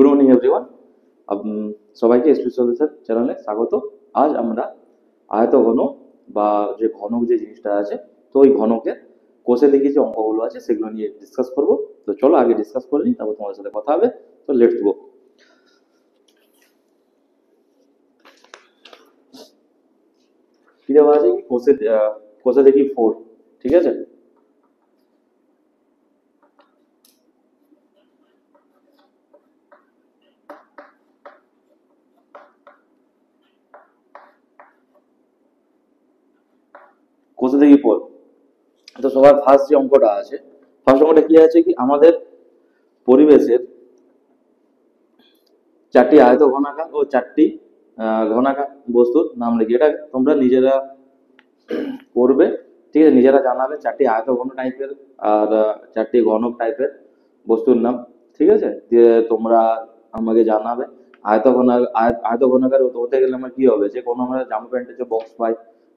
Good morning everyone, সবাইকে SP solution চ্যানেলে স্বাগত। আজ আমরা আয়ত ঘন বা যে ঘনক যে জিনিসটা আছে, তো ওই ঘনকের কোষে দেখি যে অঙ্কগুলো আছে সেগুলো নিয়ে ডিসকাস করব। তো চলো আগে ডিসকাস করে নিই, তারপর তোমাদের সাথে কথা হবে। তো লেটস গো। কি দেওয়া আছে কি কোষে দেখি 4, ঠিক আছে। কোষে দেখি 4, তো সবার ফার্স্ট যে অঙ্কটা আছে, ফার্স্ট অঙ্কটা কি আছে কি আমাদের পরিবেশের চারটি আয়ত ঘনাকার ও চারটি ঘনাকার বস্তুর নাম লিখি। এটা তোমরা নিজেরা করবে, ঠিক আছে, নিজেরা জানাবে চারটি আয়ত ঘন টাইপের আর চারটি ঘনক টাইপের বস্তুর নাম, ঠিক আছে। দিয়ে তোমরা আমাকে জানাবে। আয়ত ঘনাকার হতে গেলে আমার কি হবে, যে কোনো আমরা জামা প্যান্টের যে বক্স পাই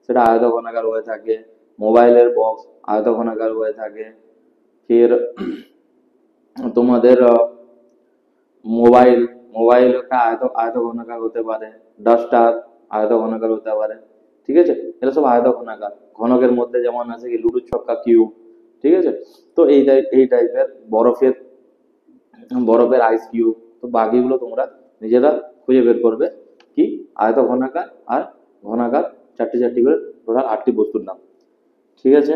সেটা আয়ত ঘনাকার হয়ে থাকে, মোবাইলের বক্স আয়ত ঘনাকার হয়ে থাকে, ফির তোমাদের মোবাইল মোবাইল একটা আয়ত ঘনাকার হতে পারে, ডাস্টার আয়ত ঘনাকার হতে পারে, ঠিক আছে। এটা সব আয়ত ঘনাকার। ঘনকের মধ্যে যেমন আছে কি লুডো ছক্কা কিউব, ঠিক আছে। তো এই টাইপের বরফের আইস কিউব। তো বাকিগুলো তোমরা নিজেরা খুঁজে বের করবে কি আয়ত ঘনাকার আর ঘনাকার চারটি চারটি করে টোটাল 8টি বস্তুর নাম, ঠিক আছে।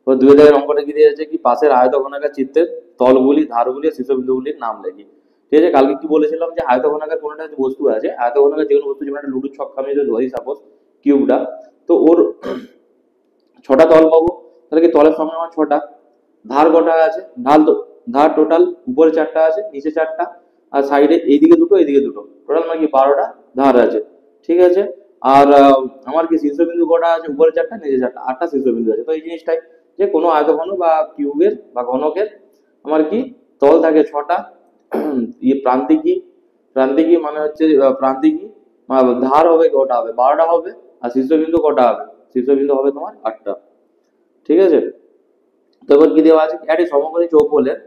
তো 2 অঙ্কটা কি দিয়েছে কি পাশের আয়ত ঘনাকার চিত্রের তলগুলি, ধারগুলি, শীর্ষবিন্দুগুলির নাম লেখি। ঠিক আছে, কালকে কি বলেছিলাম যে আয়ত ঘনাকার কোনো একটা বস্তু আছে, আয়ত ঘনাকার যে কোনো বস্তু, যেমন একটা লুডুর ছক্কা আমি যদি ধরি সাপোজ কিউবটা, তো ওর 6টা তল পাবো। তাহলে কি তলের সঙ্গে আমার 6টা ধার কটা আছে, ধার টোটাল উপরে 4টা আছে, নিচে 4টা, আর সাইডে এইদিকে দুটো এইদিকে দুটো, টোটাল মানে কি 12টা ধার আছে, ঠিক আছে। আর আমার কি শীর্ষবিন্দু কটা আছে, উপরে 4টা নিচে 4টা, 8টা শীর্ষবিন্দু আছে। তো এই জিনিসটাই যে কোনো আয়তঘন বা কিউবের বা ঘনকের আমার কি তল থাকে 6টা, প্রান্তিকী মানে হচ্ছে প্রান্তিকী ধার হবে কটা হবে 12টা হবে, আর শীর্ষবিন্দু কটা হবে, শীর্ষবিন্দু হবে তোমার 8টা, ঠিক আছে। তো এবার কি দেওয়া আছে, একটি সমকোণী চৌকোলের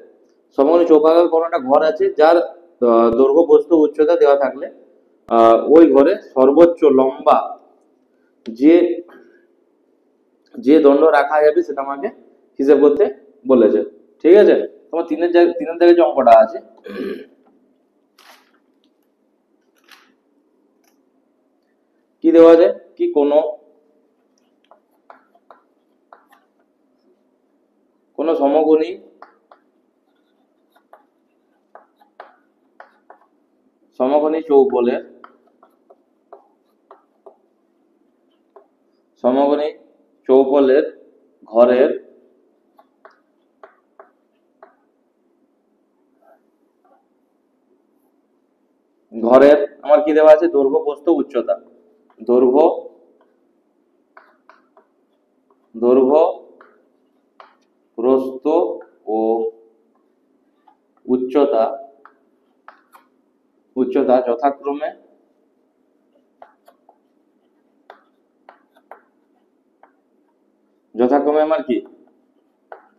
সমকোণী চৌকাকার কোনো একটা ঘর আছে, যার দৈর্ঘ্য বস্তু উচ্চতা দেওয়া থাকলে ওই ঘরে সর্বোচ্চ লম্বা যে যে দণ্ড রাখা যাবে সেটা আমাকে হিসাব করতে বলেছে, ঠিক আছে। তোমার তিনের জায়গায় যে অঙ্কটা আছে, কি দেওয়া আছে কি কোন সমকোণী চৌকোলের ঘরের আমার কি দেওয়া আছে দৈর্ঘ্য প্রস্থ উচ্চতা, দৈর্ঘ্য প্রস্থ ও উচ্চতা যথাক্রমে আমার কি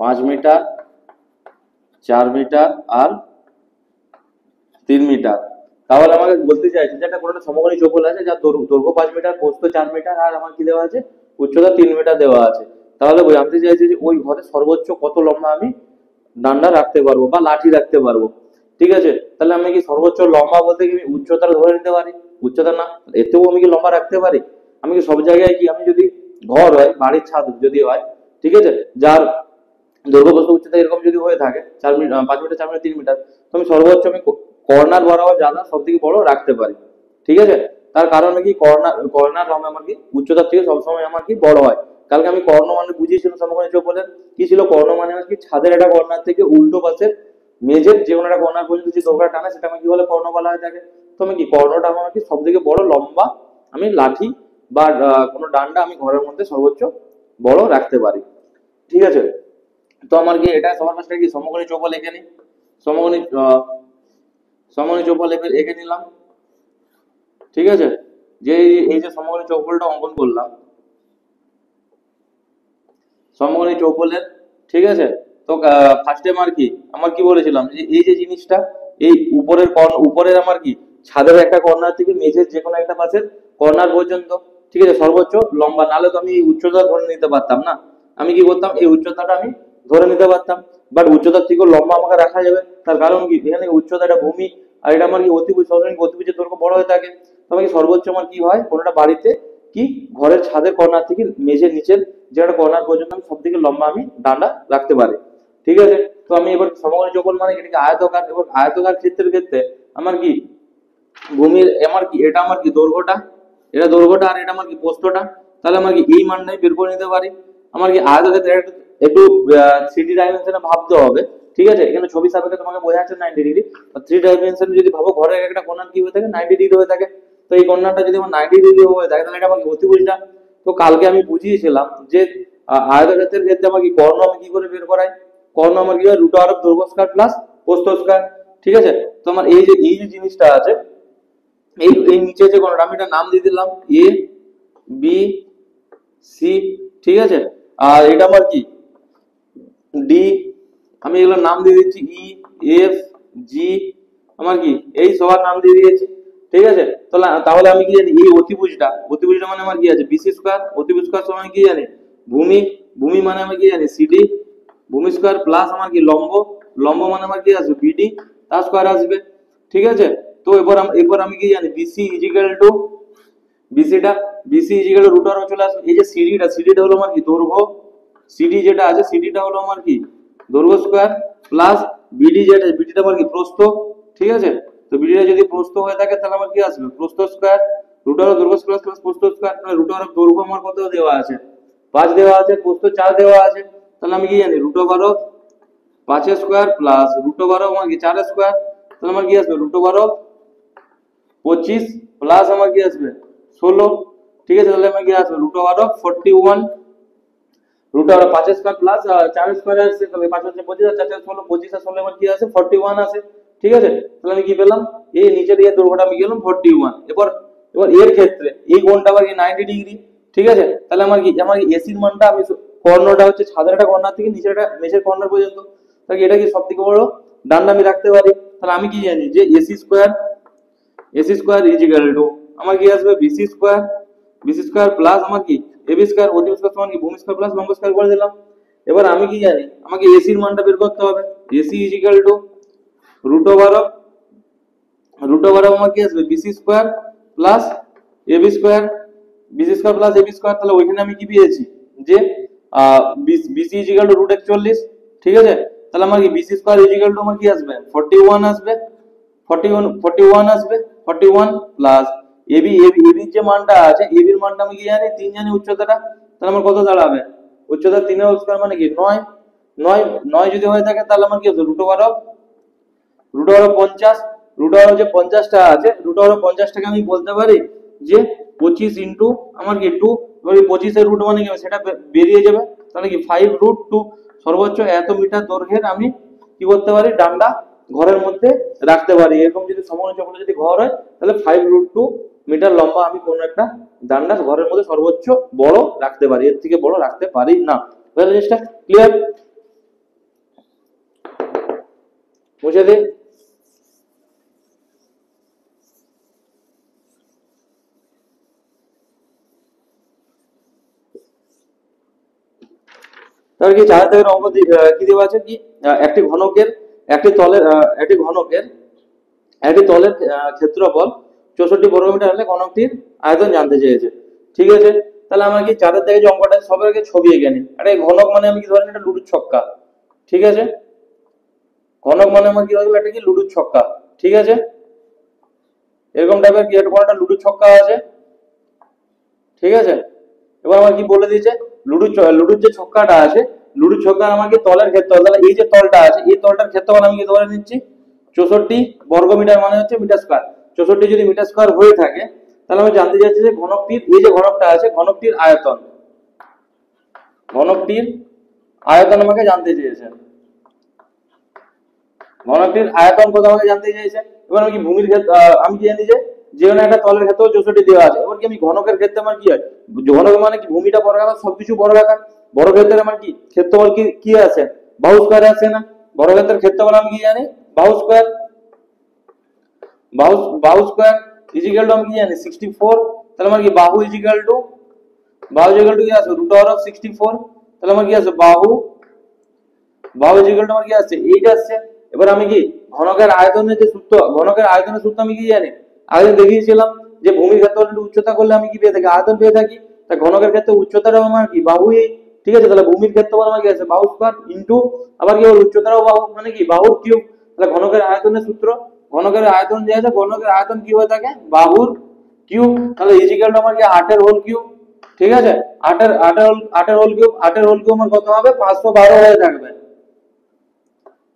5 মিটার, 4 মিটার আর 3 মিটার। তাহলে আমাকে বলতে চাইছে যে একটা কোনো একটা সমকোণী চৌকোল আছে, যার দৈর্ঘ্য 5 মিটার, প্রস্থ 4 মিটার, আর আমার কি দেওয়া আছে উচ্চতা 3 মিটার দেওয়া আছে। তাহলে জানতে চাইছে যে ওই ঘরে সর্বোচ্চ কত লম্বা আমি ডান্ডা রাখতে পারবো বা লাঠি রাখতে পারবো, ঠিক আছে। তাহলে আমি কি সর্বোচ্চ লম্বা বলতে কি উচ্চতা ধরে নিতে পারি, উচ্চতা না, এতেও আমি কি লম্বা রাখতে পারি। আমি কি সব জায়গায় কি আমি যদি ঘর হয়, বাড়ির ছাদ যদি হয়, ঠিক আছে, যার দৈর্ঘ্য প্রস্থ উচ্চতা এরকম যদি হয়ে থাকে 4 মিটার, 5 মিটার, 4 মিটার, 3 মিটার, তো আমি সর্বোচ্চ আমি কর্নার বরাবর জানা সব থেকে বড় রাখতে পারি, ঠিক আছে। তার কারণ কি কর্নার আমার কি উচ্চতার থেকে সবসময় আমার কি বড় হয়। কালকে আমি কর্ণ মানে বুঝিয়েছিলাম সমকোণী চৌকোলের কি ছিল, কর্ণ মানে কি ছাদের একটা কর্নার থেকে উল্টো পাশের মেঝের যে কোনো একটা কর্নার পর্যন্ত যে দৈর্ঘ্য টানে সেটা আমি কি বলে কর্ণ বলা হয়ে থাকে। তো আমি কি কর্ণটা আমার কি সব থেকে বড় লম্বা আমি লাঠি বা কোনো ডান্ডা আমি ঘরের মধ্যে সর্বোচ্চ বড় রাখতে পারি, ঠিক আছে। তো আমার কি এটা সবার ফার্স্টে কি সমকোণী চৌকোল এঁকে নিই, সমকোণী চৌকোল এঁকে নিলাম, ঠিক আছে। যে এই যে সমকোণী চৌকোলটা অঙ্কন করলাম সমকোণী চৌকোলের, ঠিক আছে। তো ফার্স্ট টাইম আর কি আমার কি বলেছিলাম যে এই যে জিনিসটা, এই উপরের আমার কি ছাদের একটা কর্নার থেকে মেঝের যে কোনো একটা পাশের কর্নার পর্যন্ত, ঠিক আছে, সর্বোচ্চ লম্বা, নাহলে তো আমি এই উচ্চতা ধরে নিতে পারতাম না। আমি কি করতাম, এই উচ্চতাটা আমি ধরে নিতে পারতাম, বাট উচ্চতার থেকেও লম্বা আমাকে রাখা যাবে। তার কারণ কি, এখানে উচ্চতাটা ভূমি আর এটা আমার কি অতিভুজ, সর্বনিম্ন অতিভুজের দৈর্ঘ্য বড় হয়ে থাকে। তবে কি সর্বোচ্চ আমার কি হয়, কোনোটা বাড়িতে কি ঘরের ছাদের কর্নার থেকে মেঝের নিচের যে একটা কর্নার পর্যন্ত আমি সব থেকে লম্বা আমি ডান্ডা রাখতে পারি। ঠিক আছে, তো আমি এবার সমকোণী চৌকোণ মানে এটাকে আয়তকার, এবার আয়তকার ক্ষেত্রের ক্ষেত্রে আমার কি ভূমির আমার কি এটা আমার কি দৈর্ঘ্যটা, এটা দৈর্ঘ্যটা আর এটা আমার কি প্রস্থটা, তাহলে আমার কি এই মানটাই বের করে নিতে পারি। আমার কি আয়তক্ষেত্রে একটু 3D ডাইমেনশনে ভাবতে হবে। ঠিক আছে, এখানে ছবি সাপেক্ষে তোমাকে বোঝাচ্ছে 90 ডিগ্রি, 3 ডাইমেনশনে যদি ভাবো ঘরের একটা কর্নার কি হয়ে থাকে 90 ডিগ্রি হয়ে থাকে। তো এই কর্নারটা যদি আমার 90 ডিগ্রি হয়ে থাকে তাহলে এটা আমাকে অতিভুজটা। তো কালকে আমি বুঝিয়েছিলাম যে আয়তক্ষেত্রের ক্ষেত্রে আমার কি কর্ণ আমি কি করে বের করাই, কর্ণ আমার কি হয় √, দৈর্ঘ্য স্কয়ার প্লাস প্রস্থ স্কয়ার। ঠিক আছে, তো আমার এই যে জিনিসটা আছে, এই এই নিচে যে কোণটা আমি এটা নাম দিয়ে দিলাম এ বি সি। ঠিক আছে, আর এটা আমার কি ডি, আমি এগুলো নাম দিয়ে দিচ্ছি ই এফ জি, আমার কি এই সবার নাম দিয়ে দিয়েছি। ঠিক আছে, তাহলে আমি কি জানি এই অতিভুজটা মানে আমার কি আছে বিসি স্কয়ার, অতিভুজ স্কয়ার সমান কি জানি ভূমি, ভূমি মানে আমি কি জানি সিডি, ভূমি স্কয়ার প্লাস আমার কি লম্ব, লম্ব মানে আমার কি আসবে বিডি, তার স্কয়ার আসবে। ঠিক আছে, তো এবার আমি কি জানি BC equal to BC equal to √, চলে আসবে। এই যে সিডিটা হলো আমার কি দৈর্ঘ্য, সিডি যেটা আছে সিডিটা হলো আমার কি দৈর্ঘ্য স্কয়ার প্লাস বিডিটা আমার কি প্রস্থ। ঠিক আছে, তো বিডিটা যদি প্রস্থ হয়ে থাকে তাহলে আমার কি আসবে প্রস্থ স্কয়ার, √, দৈর্ঘ্য স্কয়ার প্লাস প্রস্থ স্কয়ার। তাহলে √, দৈর্ঘ্য আমার কত দেওয়া আছে 5 দেওয়া আছে, প্রস্থ 4 দেওয়া আছে। তাহলে আমি কি জানি √, 5 স্কয়ার প্লাস √, আমার কি 4 স্কয়ার। তাহলে আমার কি আসবে √, 25 প্লাস আমার কি আসবে 16। ঠিক আছে, তাহলে আমার কি আসবে √, 41, √, 5 স্কয়ার প্লাস 4 স্কয়ার আসছে, তাহলে 5 হচ্ছে 25 আর 4 হচ্ছে 16, 25 আর 16 আমার কি আসে 41 আসে। ঠিক আছে, তাহলে আমি কি পেলাম, এই নিচের এই দৈর্ঘ্যটা আমি গেলাম 41। এবার এর ক্ষেত্রে এই কোণটা আমার কি 90 ডিগ্রি। ঠিক আছে, তাহলে আমার কি এসির মানটা আমি কর্ণটা হচ্ছে ছাদের একটা কর্নার থেকে নিচের একটা মেঝের কর্নার পর্যন্ত, তাহলে এটা কি সবথেকে বড় ডান্ডা আমি রাখতে পারি। তাহলে আমি কি জানি যে এসি স্কয়ার ইজিক্যাল টু আমার কি আসবে বিসি স্কয়ার প্লাস আমার কি এবি স্কয়ার, অতিভুজ স্কয়ার সমান কি ভূমি স্কয়ার প্লাস লম্ব স্কয়ার করে দিলাম। এবার আমি কি জানি আমাকে এসির মানটা বের করতে হবে, এসি ইজিক্যাল টু √, আমার কি আসবে BC square plus AB square, তাহলে ওইখানে আমি কি পেয়েছি যে বিসি ইজিক্যাল টু √41। ঠিক আছে, তাহলে আমার কি বিসি স্কয়ার ইজিক্যাল টু আমার কি আসবে 41 আসবে, 41 আসবে, 41 প্লাস এবির যে মানটা আছে, এবির মানটা আমি কি জানি 3 জানি উচ্চতাটা। তাহলে আমার কত দাঁড়াবে উচ্চতা 3 এর স্কয়ার মানে কি 9, 9 যদি হয়ে থাকে তাহলে আমার কি হবে √, 50, √, যে 50টা আছে √, 50টাকে আমি বলতে পারি যে 25 ইনটু আমার কি 2, এবার 25 এর রুট মানে কি সেটা বেরিয়ে যাবে। তাহলে কি 5√2, সর্বোচ্চ এত মিটার দৈর্ঘ্যের আমি কি করতে পারি ডান্ডা ঘরের মধ্যে রাখতে পারি। এরকম যদি সমকোণী চৌকোণ যদি ঘর হয় তাহলে 5√2 মিটার লম্বা আমি কোন একটা ডান্ডা ঘরের মধ্যে সর্বোচ্চ বড় রাখতে পারি, এর থেকে বড় রাখতে পারি না। তাহলে জিনিসটা ক্লিয়ার, বুঝে দিই। তাহলে কি 4 দাগের অঙ্ক কি দেওয়া আছে কি একটি ঘনকের ক্ষেত্রফল 64 বর্গমিটার হলে ঘনকটির আয়তন জানতে চেয়েছে। ঠিক আছে, তাহলে আমরা কি 4 দাগে যে অঙ্কটা সবার আগে ছবি এঁকে নিই। আরে ঘনক মানে আমি কি ধরেন এটা লুডুর ছক্কা। ঠিক আছে, ঘনক মানে আমার কি হয়ে গেল এটা কি লুডুর ছক্কা। ঠিক আছে, এরকম টাইপের কি একটা লুডুর ছক্কা আছে। ঠিক আছে, এবার আমার কি বলে দিয়েছে লুডুর যে ছক্কাটা আছে, লুডুর ছক্কার আমাকে তলের ক্ষেত্রফল, তাহলে এই যে তলটা আছে এই তলটার ক্ষেত্রফল আমি কি ধরে নিচ্ছি 64 বর্গমিটার মানে হচ্ছে মিটার স্কয়ার। 64 যদি মিটার স্কয়ার হয়ে থাকে তাহলে আমি জানতে চাচ্ছি যে ঘনকটির এই যে ঘনকটা আছে ঘনকটির আয়তন আমাকে জানতে চেয়েছে, ঘনকটির আয়তন কত আমাকে জানতে চাইছে। এবার আমি কি ভূমির ক্ষেত্রে আমি কি জানি যে যেখানে একটা তলের ক্ষেত্রে 64 দেওয়া আছে। এবার কি আমি ঘনকের ক্ষেত্রে আমার কি হয় ঘনক মানে কি ভূমিটা বর্গাকার সবকিছু বর্গাকার, বড় ক্ষেত্রে আমার কি ক্ষেত্রফল কি আছে বাহু স্কয়ার আসছে না, বর্গক্ষেত্রের ক্ষেত্রফল আমি কি জানি, বাহু স্কয়ার, বাহু স্কয়ার ইজিক্যাল টু আমি কি জানি 64, তাহলে আমার কি বাহু ইজিক্যাল টু কি আছে রুট ওভার অফ 64, তাহলে আমার কি আছে বাহু ইজিক্যাল টু আমার কি আসছে 8 আসছে। এবার আমি কি ঘনকের আয়তনের যে সূত্র, ঘনকের আয়তনের সূত্র আমি কি জানি, আগে দেখিয়েছিলাম যে ভূমির ক্ষেত্রে উচ্চতা করলে আমি কি পেয়ে থাকি, আয়তন পেয়ে থাকি। তা ঘনকের ক্ষেত্রে উচ্চতাটাও আমার কি বাহুই, ঠিক আছে, তাহলে ভূমির ক্ষেত্রফল আমার কি আছে বাহু স্কয়ার ইনটু আবার কি উচ্চতাটাও বাহু মানে কি বাহুর কিউব, তাহলে ঘনকের আয়তনের সূত্র, ঘনকের আয়তন যে আছে, ঘনকের আয়তন কি হয়ে থাকে বাহুর কিউব, তাহলে ইজিক্যাল টু আমার কি 8 এর হোল কিউব, ঠিক আছে, 8 এর হোল কিউব, 8 এর হোল কিউব আমার কত হবে 512 হয়ে থাকবে।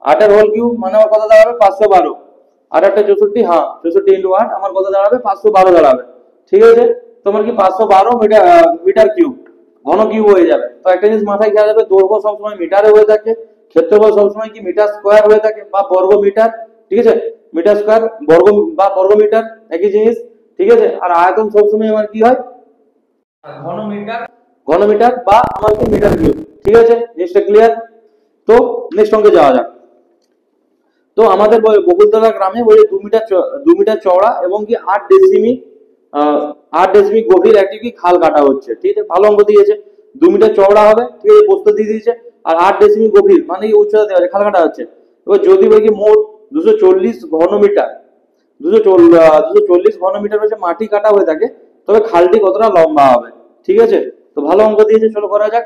8 এর হোল কিউব মানে আমার কত দাঁড়াবে 512, 8 8 64, হ্যাঁ 64 ইনটু 8 আমার কত দাঁড়াবে 512 দাঁড়াবে, ঠিক আছে। তোমার কি 512 মিটার মিটার কিউব ঘন কিউব হয়ে যাবে। তো একটা জিনিস মাথায় খেয়াল রাখবে, দৈর্ঘ্য সবসময় মিটারে হয়ে থাকে, ক্ষেত্রফল সবসময় কি মিটার স্কয়ার হয়ে থাকে বা বর্গ মিটার, ঠিক আছে, মিটার স্কয়ার বর্গ বা বর্গ মিটার একই জিনিস, ঠিক আছে। আর আয়তন সবসময় আমার কি হয় ঘনমিটার, ঘনমিটার বা আমার কি মিটার কিউব, ঠিক আছে, জিনিসটা ক্লিয়ার। তো নেক্সট অঙ্কে যাওয়া যাক। তো আমাদের বকুলতলা গ্রামে ওই 2 মিটার চওড়া এবং কি 8 ডেসিমিল গভীর একটি কি খাল কাটা হচ্ছে, ঠিক আছে, ভালো অঙ্ক দিয়েছে। 2 মিটার চওড়া হবে, ঠিক আছে, প্রস্থ দিয়ে দিয়েছে, আর 8 ডেসিমিল গভীর মানে কি উচ্চতা দেওয়া আছে, খাল কাটা হচ্ছে। এবার যদি বলি কি মোট 240 ঘনমিটার, 240 ঘনমিটার হচ্ছে মাটি কাটা হয়ে থাকে, তবে খালটি কতটা লম্বা হবে, ঠিক আছে। তো ভালো অঙ্ক দিয়েছে, চলো করা যাক।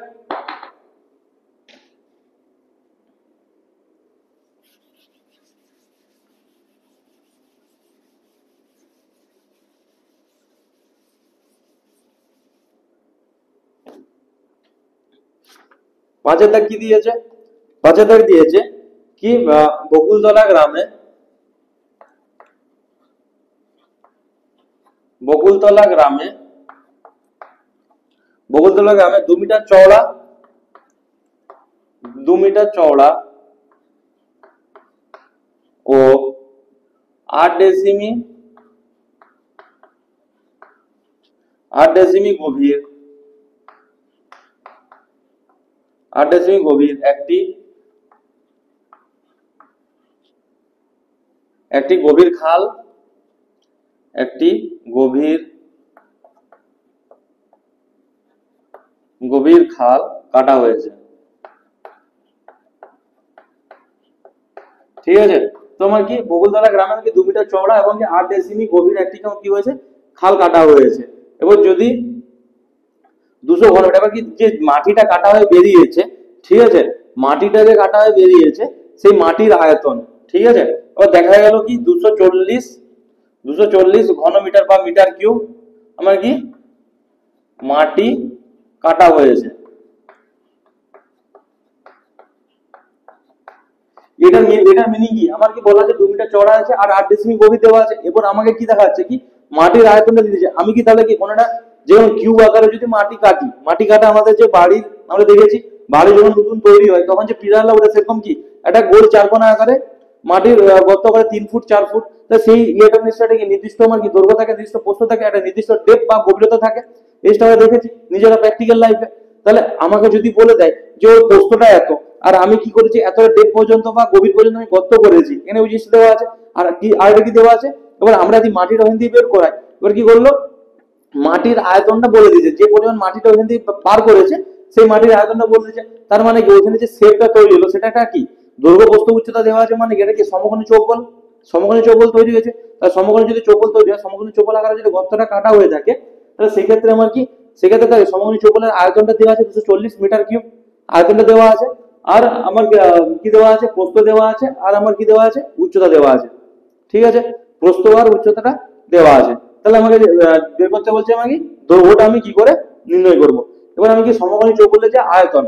পাঁচের দাগ কি দিয়েছে, পাঁচের দাগ দিয়েছে কি বকুলতলা গ্রামে, বকুলতলা গ্রামে, বকুলতলা গ্রামে 2 মিটার চওড়া, 2 মিটার চওড়া ও 8 ডেসিমি, 8 ডেসিমি গভীর, 8 ডেসিমি গভীর একটি একটি গভীর খাল, একটি গভীর গভীর খাল কাটা হয়েছে, ঠিক আছে। তোমার কি বকুলতলা গ্রামের কি 2 মিটার চওড়া এবং কি 8 ডেসিমি গভীর একটি কি হয়েছে খাল কাটা হয়েছে। এবার যদি 200 ঘনমিটার, এবার কি যে মাটিটা কাটা হয়ে বেরিয়েছে, ঠিক আছে, মাটিটা যে কাটা হয়ে বেরিয়েছে সেই মাটির আয়তন, ঠিক আছে। এবার দেখা গেল কি 240 ঘনমিটার বা মিটার কিউব আমার কি মাটি কাটা হয়েছে। এটার মিনিং কি, আমার কি বলা আছে 2 মিটার চওড়া আছে আর 8 ডেসিমিল গভীর দেওয়া আছে। এবার আমাকে কি দেখাচ্ছে কি মাটির আয়তনটা দিয়েছে, আমি কি তাহলে কি কোনটা যেমন কিউব আকারে যদি মাটি কাটি, মাটি কাটা আমাদের যে বাড়ির আমরা দেখেছি বাড়ি যখন নতুন তৈরি হয় তখন যে পিলারলা ওটা সেরকম কি একটা গোল চারকোনা আকারে মাটির গর্ত করে 3 ফুট 4 ফুট, তা সেই ইয়েটার নিশ্চয়টা কি নির্দিষ্ট আমার কি দৈর্ঘ্য থাকে, নির্দিষ্ট প্রস্থ থাকে, একটা নির্দিষ্ট ডেপথ বা গভীরতা থাকে, এইটা আমরা দেখেছি নিজেরা প্র্যাকটিক্যাল লাইফে। তাহলে আমাকে যদি বলে দেয় যে ওর প্রস্থটা এত, আর আমি কি করেছি এতটা ডেপ পর্যন্ত বা গভীর পর্যন্ত আমি গর্ত করেছি, এখানে ওই জিনিসটা দেওয়া আছে। আর কি আরেকটা কি দেওয়া আছে, এবার আমরা যদি মাটির ওখান দিয়ে বের করাই, এবার কি করলো মাটির আয়তনটা বলে দিয়েছে, যে পরিমাণ মাটিটা ওখান দিয়ে পার করেছে সেই মাটির আয়তনটা বলে দিয়েছে। তার মানে কি ওখানে যে শেপটা তৈরি হলো সেটা একটা কি দৈর্ঘ্য প্রস্থ উচ্চতা দেওয়া আছে, মানে এটা কি সমকোণী চৌবল, সমকোণী চৌবল তৈরি হয়েছে। তার সমকোণী যদি চৌবল তৈরি হয়, সমকোণী চৌবল আকারে যদি গর্তটা কাটা হয়ে থাকে, তাহলে সেক্ষেত্রে আমার কি সেক্ষেত্রে তার সমকোণী চৌবলের আয়তনটা দেওয়া আছে 240 মিটার কিউব, আয়তনটা দেওয়া আছে। আর আমার কি দেওয়া আছে প্রস্থ দেওয়া আছে, আর আমার কি দেওয়া আছে উচ্চতা দেওয়া আছে, ঠিক আছে, প্রস্থ আর উচ্চতাটা দেওয়া আছে। তাহলে আমাকে বের করতে বলছে আমাকে দৈর্ঘ্যটা আমি কি করে নির্ণয় করব। এবার আমি কি সমকোণী চৌবলের যে আয়তন,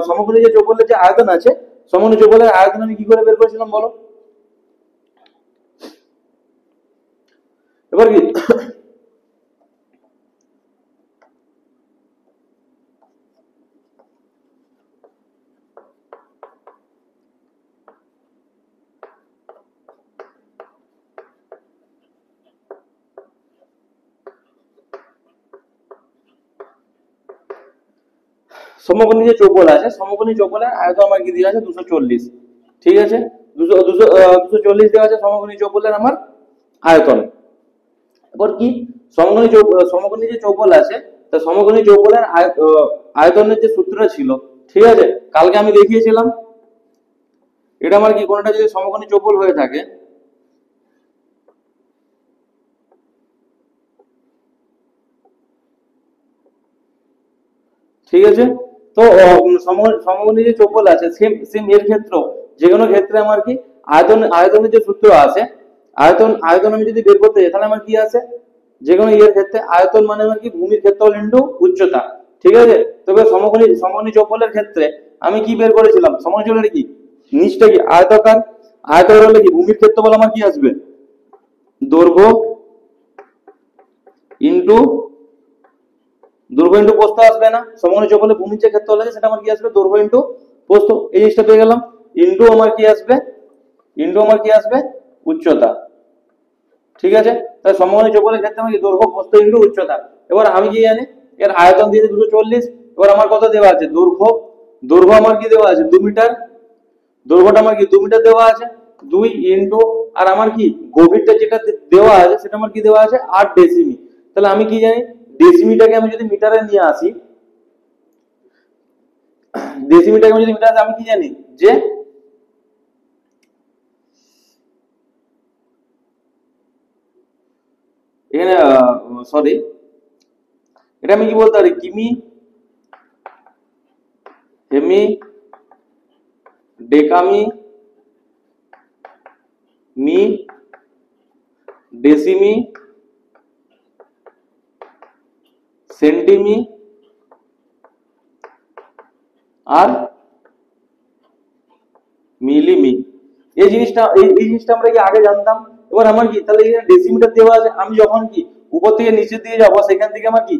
সমকোণী যে চৌবলের যে আয়তন আছে, সমকোণী চৌবলের আয়তন আমি কি করে বের করেছিলাম বলো। এবার কি সমকোণী যে চৌকোণ আছে, সমকোণী চৌকোণের আয়তন আমার কি দেওয়া আছে 240, ঠিক আছে, 240 দেওয়া আছে সমকোণী চৌকোণের আমার আয়তন। এবার কি সমকোণী যে চৌকোণ আছে, তা সমকোণী চৌকোণের আয়তনের যে সূত্রটা ছিল, ঠিক আছে, কালকে আমি দেখিয়েছিলাম। এটা আমার কি কোনটা যদি সমকোণী চৌকোণ হয়ে থাকে, ঠিক আছে, তো সমকোণী যে চৌকোণ আছে সেম সেম এর ক্ষেত্রে যে কোনো ক্ষেত্রে আমার কি আয়তনের যে সূত্র আছে, আয়তন আমি যদি বের করতে যাই তাহলে আমার কি আছে, যে কোনো ইয়ের ক্ষেত্রে আয়তন মানে আমার কি ভূমির ক্ষেত্রফল ইনটু উচ্চতা, ঠিক আছে। তবে সমকোণী চৌকোণের ক্ষেত্রে আমি কি বের করেছিলাম, সমকোণী চৌকোণের কি নিচটা কি আয়তাকার, আয়তাকার হলে কি ভূমির ক্ষেত্রফল আমার কি আসবে, দৈর্ঘ্য ইনটু প্রস্থ আসবে না, সমকোণী চৌকোণে ভূমির যে ক্ষেত্রফল আছে সেটা আমার কি আসবে, দৈর্ঘ্য ইনটু প্রস্থ, এই জিনিসটা পেয়ে গেলাম। ইনটু আমার কি আসবে উচ্চতা, ঠিক আছে। তাহলে সমকোণী চৌকোণের ক্ষেত্রে আমার কি দৈর্ঘ্য প্রস্থ ইনটু উচ্চতা। এবার আমি কি জানি এর আয়তন দিয়েছে 240, এবার আমার কত দেওয়া আছে, দৈর্ঘ্য আমার কি দেওয়া আছে 2 মিটার, দৈর্ঘ্যটা আমার কি 2 মিটার দেওয়া আছে, 2 ইনটু আর আমার কি গভীরটা যেটা দেওয়া আছে সেটা আমার কি দেওয়া আছে 8 ডেসিমি। তাহলে আমি কি জানি ডেসিমিটাকে আমি যদি মিটারে নিয়ে আসি, ডেসিমিটাকে আমি যদি মিটারে আমি কি জানি যে এখানে সরি, এটা আমি কি বলতে পারি, কিমি, হেমি, ডেকামি, মি, ডেসিমি, সেন্টিমি আর মিলিমি। এই জিনিসটা আমরা কি আগে জানতাম। এবার আমার কি তাহলে এখানে ডেসিমিটার দেওয়া আছে, আমি যখন কি উপর থেকে নিচের দিকে যাবো সেখান থেকে আমার কি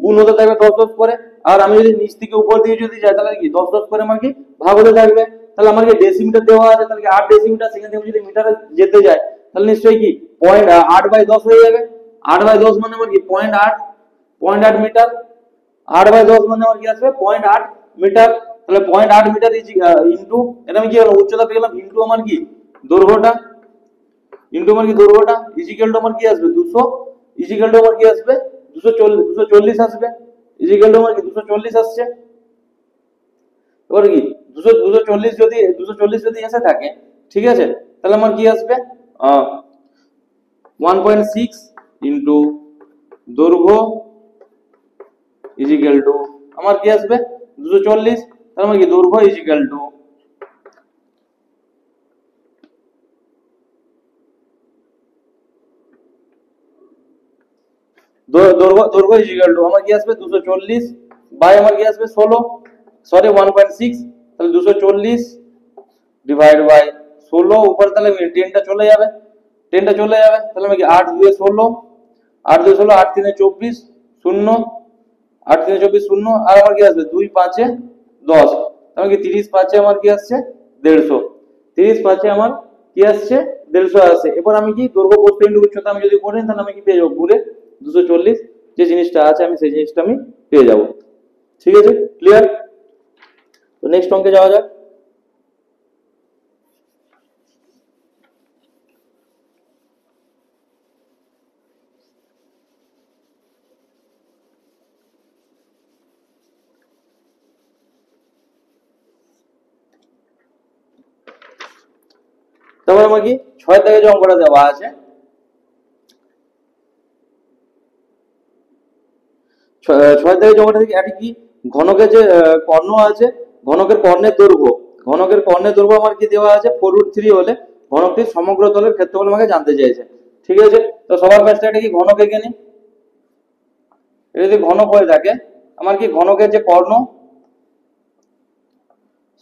গুণ হতে থাকবে 10 10 করে, আর আমি যদি নিচ থেকে উপর দিকে যদি যাই তাহলে কি 10 10 করে আমার কি ভাগ হতে থাকবে। তাহলে আমার কি ডেসিমিটার দেওয়া আছে, তাহলে কি 8 ডেসিমিটার, সেখান থেকে যদি মিটারে যেতে যায় তাহলে নিশ্চয়ই কি 0.8/10 হয়ে যাবে। 8/10 মানে আমার কি 0.8 মিটার, 8/10 মানে আমার কি আসবে 0.8 মিটার। তাহলে 0.8 মিটার ইন্টু এটা আমি কি হলো উচ্চতা পেয়ে গেলাম, ইন্টু আমার কি দৈর্ঘ্যটা, ইজিক্যাল টু আমার কি আসবে 200, ইজিক্যাল টু আমার কি আসবে 240 আসবে, ইজিক্যাল টু আমার কি 240 আসছে। এবার কি 240 যদি এসে থাকে, ঠিক আছে, তাহলে আমার কি আসবে 1.6 ইন্টু দৈর্ঘ্য ইজিক্যাল টু আমার কি আসবে 240, তার মানে কি দৈর্ঘ্য ইজিক্যাল টু দৈর্ঘ্য ইজিক্যাল টু আমার কি আসবে 240 বাই আমার কি আসবে 16, সরি 1.6, তাহলে 240 ডিভাইড বাই 16, উপর তাহলে 10টা চলে যাবে, তাহলে আমি কি 8 2 16, 8 2 16, 8 3 24 0, 8 3 24 0, আর আমার কি আসবে 2 5 10, তাহলে কি 30 5 আমার কি আসছে 150, 30 5 আমার কি আসছে 150 আসছে। এবার আমি কি দৈর্ঘ্য প্রস্থ ইনটু উচ্চতা আমি যদি করি তাহলে আমি কি পেয়ে যাবো ঘুরে 240, যে জিনিসটা আছে আমি সেই জিনিসটা আমি পেয়ে যাব। ঠিক আছে, ক্লিয়ার। তো নেক্সট অঙ্কে যাওয়া যাক। তারপর আমার কি 6 থেকে যে অঙ্কটা দেওয়া আছে, 6 থেকে যে অঙ্কটা থেকে এটা কি ঘনকের যে কর্ণ আছে, ঘনকের কর্ণের দৈর্ঘ্য আমার কি দেওয়া আছে 4√3 হলে ঘনকটির সমগ্র তলের ক্ষেত্রফল আমাকে জানতে চাইছে। ঠিক আছে, তো সবার ফার্স্টে এটা কি ঘনক এঁকে নি। এটা যদি ঘনক হয়ে থাকে আমার কি ঘনকের যে কর্ণ,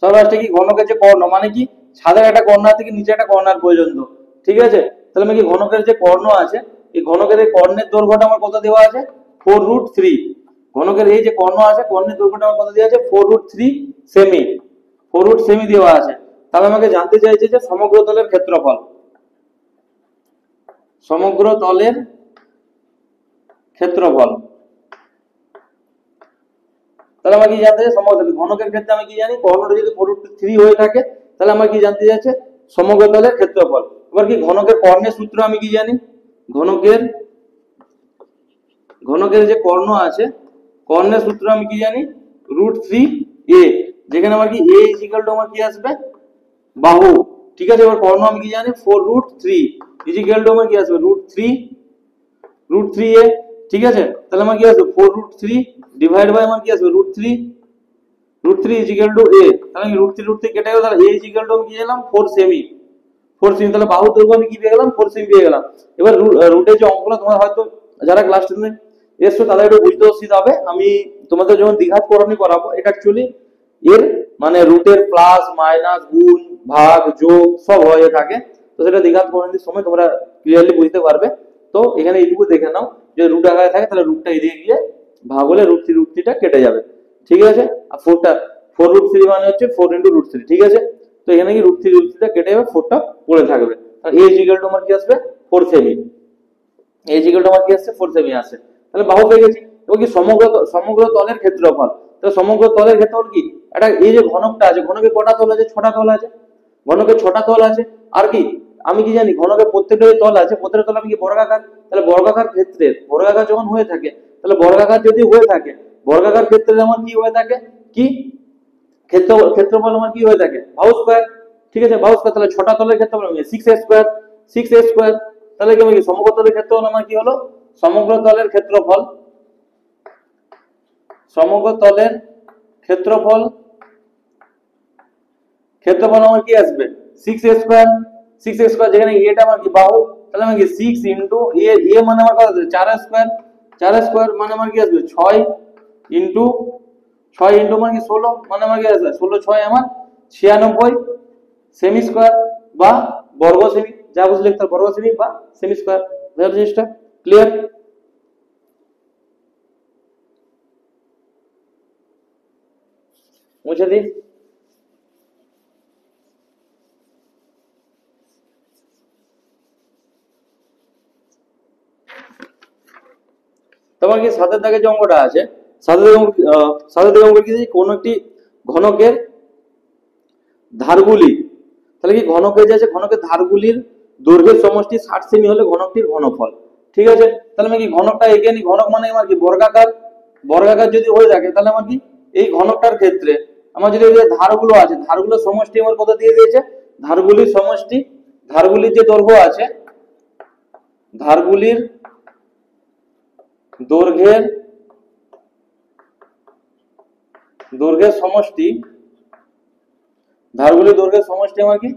সবার ফার্স্টে কি ঘনকের যে কর্ণ মানে কি ছাদের একটা কর্নার থেকে নিচে একটা কর্নার পর্যন্ত, ঠিক আছে। তাহলে আমি কি ঘনকের যে কর্ণ আছে এই ঘনকের এই কর্ণের দৈর্ঘ্যটা আমার কত দেওয়া আছে 4√3, ঘনকের এই যে কর্ণ আছে কর্ণের দৈর্ঘ্যটা আমার কত দেওয়া আছে 4√3 সেমি, 4 সেমি দেওয়া আছে। তাহলে আমাকে জানতে চাইছে যে সমগ্র তলের ক্ষেত্রফল, সমগ্র তলের ক্ষেত্রফল তাহলে আমার কি জানতে চাই সমগ্র তল। ঘনকের ক্ষেত্রে আমি কি জানি কর্ণটা যদি 4√3 হয়ে থাকে তাহলে আমার কি জানতে যাচ্ছে সমগ্র তলের ক্ষেত্রফল। এবার কি ঘনকের কর্ণের সূত্র আমি কি জানি, ঘনকের ঘনকের যে কর্ণ আছে কর্ণের সূত্র আমি কি জানি √3a, যেখানে আমার কি a ইকুয়াল টু আমার কি আসবে বাহু। ঠিক আছে, এবার কর্ণ আমি কি জানি 4√3 ইকুয়াল টু আমার কি আসবে √3a। ঠিক আছে, তাহলে আমার কি আসবে 4√3 ডিভাইড বাই আমার কি আসবে √3 ইকুয়াল টু a। তাহলে √3 কেটে গেল, তাহলে a ইকুয়াল টু আমি কি পেলাম 4 সেমি। তাহলে বাহু দৈর্ঘ্য আমি কি পেয়ে গেলাম 4 সেমি পেয়ে গেলাম। এবার রুটের যে অঙ্কগুলো তোমার হয়তো যারা ক্লাস 10 এসছো তাদের একটু বুঝতে অসুবিধা হবে। আমি তোমাদের যখন দ্বিঘাত করণী করাবো, এটা অ্যাকচুয়ালি এর মানে রুটের প্লাস মাইনাস গুণ ভাগ যোগ সব হয়ে থাকে, তো সেটা দ্বিঘাত করণীর সময় তোমরা ক্লিয়ারলি বুঝতে পারবে। তো এখানে এইটুকু দেখে নাও যে রুট আকারে থাকে তাহলে রুটটা এদিকে গিয়ে ভাগ হলে √3 কেটে যাবে। ঠিক আছে, আর 4√3 মানে হচ্ছে 4 × √3। ঠিক আছে, তো এখানে কি √3 কেটে যাবে, 4টা পড়ে থাকবে। তাহলে a ইকুয়াল টু আমার কি আসবে 4 সেমি। a ইকুয়াল টু আমার কি আসছে 4 সেমি আসে। তাহলে বাহু পেয়ে গেছি। এবার কি সমগ্র তলের ক্ষেত্রফল। তাহলে সমগ্র তলের ক্ষেত্রফল কি, এটা এই যে ঘনকটা আছে, ঘনকের কটা তল আছে, 6টা তল আছে। ঘনকের 6টা তল আছে। আর কি আমি কি জানি ঘনকের প্রত্যেকটা তল আছে, প্রত্যেকটা তল আমি কি বর্গাকার। তাহলে বর্গাকার ক্ষেত্রে বর্গাকার যখন হয়ে থাকে, তাহলে বর্গাকার যদি হয়ে থাকে, বর্গাকার ক্ষেত্রে আমার কি হয়ে থাকে, কি ক্ষেত্রফল আমার কি হয়ে থাকে বাহু স্কয়ার। ঠিক আছে, বাহু স্কয়ার। তাহলে 6টা তলের ক্ষেত্রফল 6a²। তাহলে কি হবে, সমগ্র তলের ক্ষেত্রফল আমার কি হলো, সমগ্র তলের ক্ষেত্রফল আমার কি আসবে 6a²। যেখানে এটা আমার কি বাহু, তাহলে আমার কি 6 * a মানে আমার কত আছে 4a² মানে আমার কি আসবে 6 ইনটু মানে কি 16 মানে আমার কি আসবে 16 6 আমার 96 সেমি স্কয়ার বা বর্গ সেমি, যা বুঝলে লিখতে বর্গ সেমি বা সেমি স্কয়ার। বুঝলে জিনিসটা ক্লিয়ার? মুছে দিই। তোমার কি সাতের দাগে যে অঙ্কটা আছে, সাতের দাগে অঙ্ক কি, কোন একটি ঘনকের ধারগুলি, তাহলে কি ঘনকের যে আছে ঘনকের ধারগুলির দৈর্ঘ্যের সমষ্টি 60 সেমি হলে ঘনকটির ঘনফল। ঠিক আছে, তাহলে আমি কি ঘনকটা এঁকে নি। ঘনক মানে আমার কি বর্গাকার যদি হয়ে থাকে, তাহলে আমার কি এই ঘনকটার ক্ষেত্রে আমার যদি ধারগুলো আছে, ধারগুলোর সমষ্টি আমার কত দিয়ে দিয়েছে, ধারগুলির সমষ্টি, ধারগুলির যে দৈর্ঘ্য আছে, ধারগুলির দৈর্ঘ্যের সমষ্টি, ধারগুলির দৈর্ঘ্যের সমষ্টি আমার কি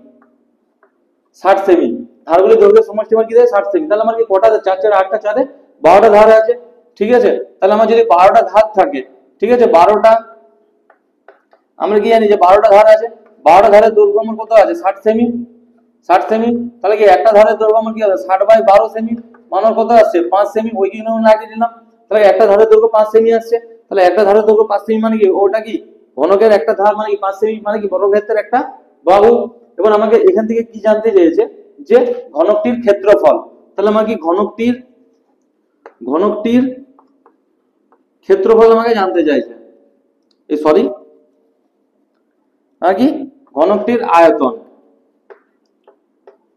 60 সেমি। ধারগুলির দৈর্ঘ্যের সমষ্টি আমার কি দেয় 60 সেমি। তাহলে আমার কি কটা 4 4 8টা 4 12টা ধার আছে। ঠিক আছে, তাহলে আমার যদি 12টা ধার থাকে, ঠিক আছে 12টা, আমরা কি জানি যে 12টা ধার আছে, 12টা ধারের দৈর্ঘ্য আমার কত আছে 60 সেমি। তাহলে কি একটা ধারের দৈর্ঘ্য আমার কি হবে 60/12 সেমি, মানে কত আসছে 5 সেমি। ওই কি লাগিয়ে দিলাম, তাহলে একটা ধারের দৈর্ঘ্য 5 সেমি আসছে। তাহলে একটা ধারের দৈর্ঘ্য 5 সেমি মানে কি ওটা কি ঘনকের একটা ধার মানে কি 5 সেমি মানে কি বর্গক্ষেত্রের একটা বাহু। এবার আমাকে এখান থেকে কি জানতে চেয়েছে যে ঘনকটির ক্ষেত্রফল। তাহলে আমার কি ঘনকটির ক্ষেত্রফল আমাকে জানতে চাইছে, সরি আর কি ঘনকটির আয়তন,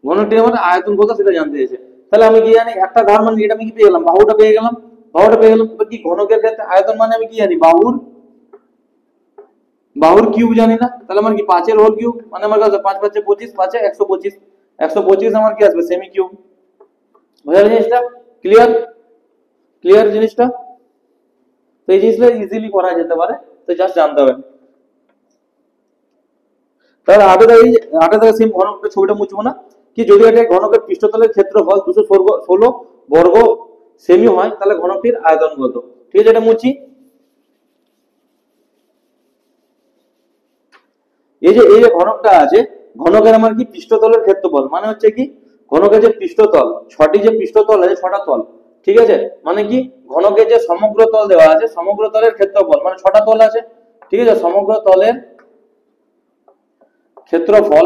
ঘনকটির আমার আয়তন কত সেটা জানতে চাইছে। তাহলে আমি কি জানি একটা ধার মানে এটা আমি কি পেয়ে গেলাম, বাহুটা পেয়ে গেলাম। কি ঘনকের ক্ষেত্রে আয়তন মানে আমি কি জানি বাহুর কিউব জানি না। তাহলে আমার কি 5 এর হোল কিউব মানে আমার কাছে 5 5 25, 5 125, 125 আমার কি আসবে সেমি কিউব। বুঝা গেল জিনিসটা? ক্লিয়ার জিনিসটা? তো এই জিনিসটা ইজিলি করা যেতে পারে, তো জাস্ট জানতে হবে। তাহলে আগে থেকে সেম ঘনকের ছবিটা মুছবো না, কি যদি এটা ঘনকের পৃষ্ঠতলের ক্ষেত্রফল 216 বর্গ সেমি হয়, তাহলে ঘনকটির আয়তন কত। ঠিক আছে, এটা মুছি। এই যে ঘনকটা আছে, ঘনকের আমার কি পৃষ্ঠতলের ক্ষেত্রফল মানে হচ্ছে কি ঘনকের যে পৃষ্ঠতল, 6টি যে পৃষ্ঠতল আছে 6টা তল। ঠিক আছে, মানে কি ঘনকের যে সমগ্র তল দেওয়া আছে, সমগ্র তলের ক্ষেত্রফল মানে 6টা তল আছে। ঠিক আছে, সমগ্র তলের ক্ষেত্রফল,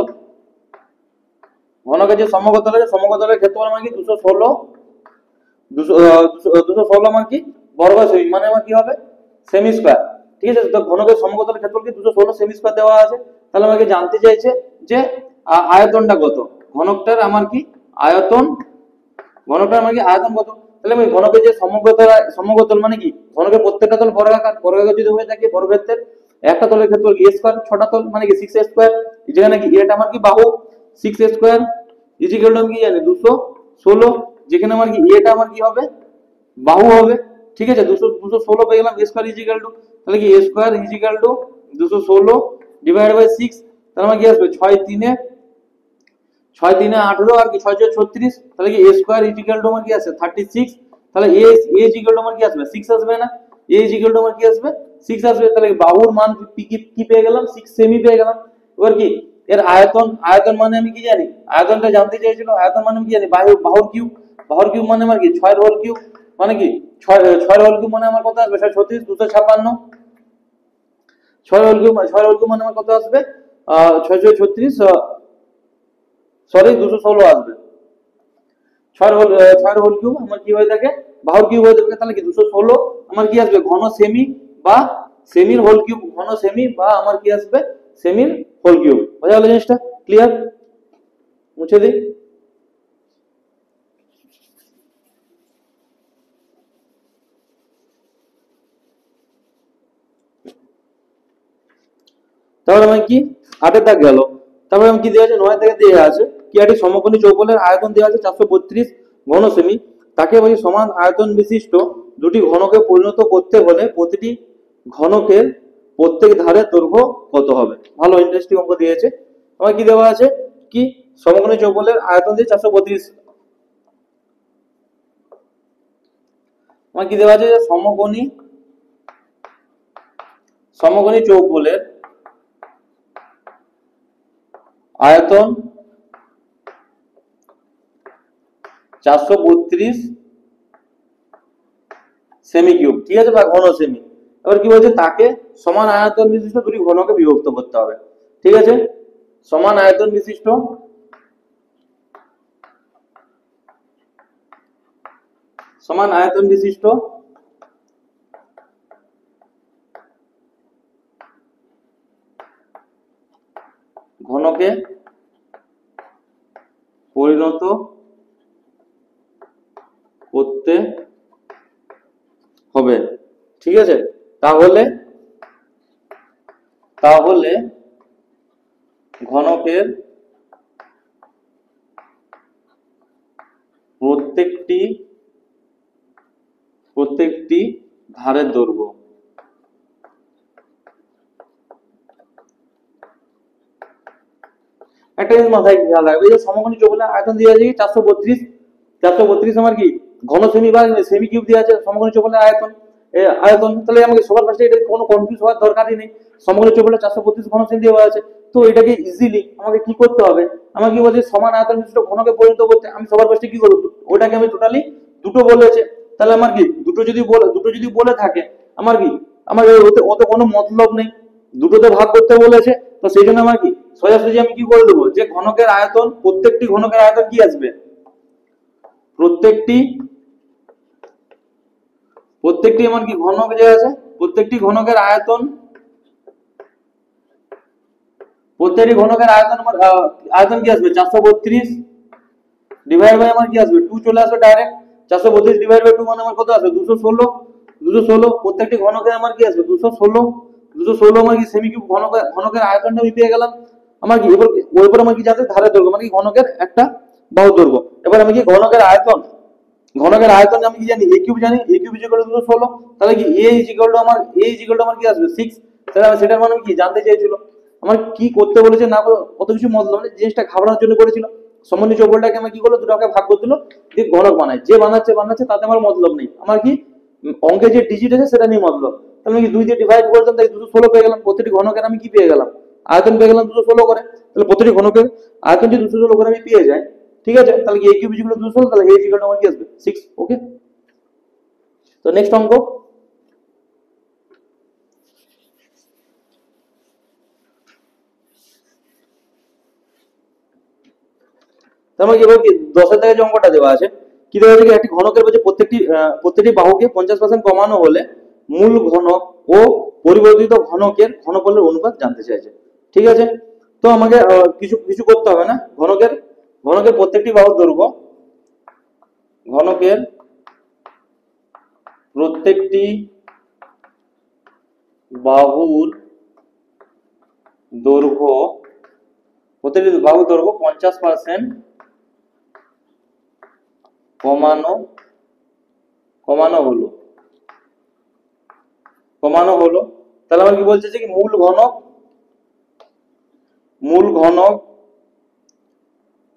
ঘনকের যে সমগ্র তল আছে সমগ্র তলের ক্ষেত্রফল মানে কি 216 আমার কি বর্গ সেমি মানে আমার কি হবে সেমি স্কয়ার। ঠিক আছে। তো ঘনকের সমকোণের ক্ষেত্রফল কি 216 সেমি স্কয়ার দেওয়া আছে। তাহলে আমাকে জানতে চাইছে যে আয়তনটা কত, ঘনকটার আমার কি আয়তন, ঘনকটার আমার কি আয়তন কত। তাহলে আমি ঘনকের যে সমকোণ মানে কি, ঘনকের প্রত্যেকটা তল বর্গাকার, বর্গাকার যদি হয়ে থাকে বর্গক্ষেত্রের একটা তলের ক্ষেত্রফল a স্কয়ার, ছটা তল মানে কি 6a স্কয়ার, যেখানে কি এটা আমার কি বাহু 6a স্কয়ার ইকুয়াল টু আমি কি জানি 216, যেখানে আমার কি এটা আমার কি হবে বাহু হবে। ঠিক আছে, 216 পেয়ে গেলাম, a স্কয়ার ইকুয়াল টু, তাহলে কি a square equal to 216 divide by 6, তাহলে আমার কি আসবে 6 3 18 আর কি 6 6 36, তাহলে কি a স্কয়ার ইকুয়াল টু আমার কি আছে 36, তাহলে a ইকুয়াল টু আমার কি আসবে 6 আসবে না, a ইকুয়াল টু আমার কি আসবে 6 আসবে। তাহলে বাহুর মান কি পেয়ে গেলাম 6 সেমি পেয়ে গেলাম। এবার কি এর আয়তন, আয়তন মানে আমি কি জানি, আয়তনটা জানতে চাইছিল, আয়তন মানে আমি কি জানি বাহুর কিউব, বাহুর কিউব মানে আমার কি 6 এর হোল কিউব, মানে কি 6 এর হোল কিউব মানে আমার কত আসবে 36 256, 6 এর হোল কিউব, 6 এর হোল কিউব মানে আমার কত আসবে 6 6 36, সরি 216 আসবে। 6 হোল কিউব আমার কি হয়ে থাকে বাহুর কিউব হয়ে থাকে, তাহলে কি 216 আমার কি আসবে ঘন সেমি বা সেমির হোল কিউব, ঘন সেমি বা আমার কি আসবে সেমির হোল কিউব। বোঝা গেল জিনিসটা, ক্লিয়ার, মুছে দিই। তারপর আমি কি 8 দাগ গেল, তারপর আমি কি দেওয়া আছে 9 দাগে দেওয়া আছে কি একটি সমকোণী চৌকোণের আয়তন দেওয়া আছে 432 ঘন সেমি, তাকে বলি সমান আয়তন বিশিষ্ট দুটি ঘনকে পরিণত করতে হলে প্রতিটি ঘনকের প্রত্যেক ধারের দৈর্ঘ্য কত হবে। ভালো ইন্টারেস্টিং অঙ্ক দিয়েছে। আমার কি দেওয়া আছে কি সমকোণী চৌকোণের আয়তন দিয়ে 432, আমার কি দেওয়া আছে সমকোণী চৌকোণের আয়তন 432 সেমি কিউব, ঠিক আছে, বা ঘন সেমি। এবার কি বলছে তাকে সমান আয়তন বিশিষ্ট দুটি ঘনকে বিভক্ত করতে হবে। ঠিক আছে, সমান আয়তন বিশিষ্ট ঘনকে পরিণত করতে হবে। ঠিক আছে, তাহলে ঘনকের প্রত্যেকটি ধারের দৈর্ঘ্য একটা জিনিস মাথায় খেয়াল রাখবে, যে সমকোণী চৌকোণের আয়তন দিয়ে আছে 432 আমার কি ঘন সেমি বা সেমি কিউব দিয়ে আছে সমকোণী চৌকোণের আয়তন। তাহলে আমাকে সবার ফার্স্টে এটা কোনো কনফিউজ হওয়ার দরকারই নেই, সমকোণী চৌকোণের 432 ঘন সেমি দেওয়া আছে। তো এটাকে ইজিলি আমাকে কি করতে হবে, আমাকে কি বলছে সমান আয়তন বিশিষ্ট ঘনকে পরিণত করতে, আমি সবার ফার্স্টে কি করব, ওটাকে আমি টোটালি দুটো বলেছে, তাহলে আমার কি দুটো যদি বলে থাকে আমার কি আমার ওতে কোনো মতলব নেই, দুটোতে ভাগ করতে বলেছে। তো সেই জন্য আমার কি সোজাসুজি আমি কি করে দেবো, যে ঘনকের আয়তন প্রত্যেকটি ঘনকের আয়তন কি আসবে, প্রত্যেকটি আমার কি ঘনক যে আছে প্রত্যেকটি ঘনকের আয়তন আমার আয়তন কি আসবে 432 ডিভাইড বাই আমার কি আসবে 2 চলে আসবে ডাইরেক্ট, 432 ডিভাইড বাই 2 মানে আমার কত আসবে 216 প্রত্যেকটি ঘনকের আমার কি আসবে 216 আমার কি সেমি কিউব ঘনকের আয়তনটা আমি পেয়ে গেলাম। আমার কি এবার আমার কি জানতে ধারের দৈর্ঘ্য মানে কি ঘনকের একটা বাহু দৈর্ঘ্য। এবার আমি কি ঘনকের আয়তন আমি কি জানি a কিউব জানি, a কিউব ইকুয়াল টু 216, তাহলে কি a ইকুয়াল টু আমার কি আসবে 6, তাহলে আমি সেটার মানে কি জানতে চাইছিল, আমার কি করতে বলেছে না কত কিছু মতলব নেই, জিনিসটা ঘাবড়ানোর জন্য করেছিল। সমন্বয় চৌকোণটাকে আমার কি করলো দুটোকে ভাগ করে দিল, যে ঘনক বানায়, যে বানাচ্ছে তাতে আমার মতলব নেই, আমার কি অঙ্কে যে ডিজিট আছে সেটা নিয়ে মতলব। তাহলে আমি কি 2 দিয়ে ডিভাইড করতাম, তাই 216 পেয়ে গেলাম, প্রতিটি ঘনকের আমি কি পেয়ে গেলাম আয়তন পেয়ে গেলাম 216 করে। তাহলে প্রতিটি ঘনকের আয়তন যদি 216 করে আমি পেয়ে যাই, ঠিক আছে, তাহলে কি a কিউব ইকুয়াল টু 216, তাহলে a ইকুয়াল টু আমার কি আসবে 6। ওকে, তো নেক্সট অঙ্ক, তারপর এবার কি 10 দাগে যে অঙ্কটা দেওয়া আছে কি দেওয়া আছে, একটি ঘনকের বলছে প্রত্যেকটি বাহুকে 50% কমানো হলে মূল ঘনক ও পরিবর্তিত ঘনকের ঘনফলের অনুপাত জানতে চাইছে। ঠিক আছে, তো আমাকে কিছু কিছু করতে হবে না। ঘনকের ঘনকের প্রত্যেকটি বাহুর দৈর্ঘ্য, ঘনকের প্রত্যেকটি বাহুর দৈর্ঘ্য, প্রত্যেকটি বাহুর দৈর্ঘ্য 50% কমানো কমানো হলো কমানো হলো। তাহলে আমার কি বলছে যে কি মূল ঘনক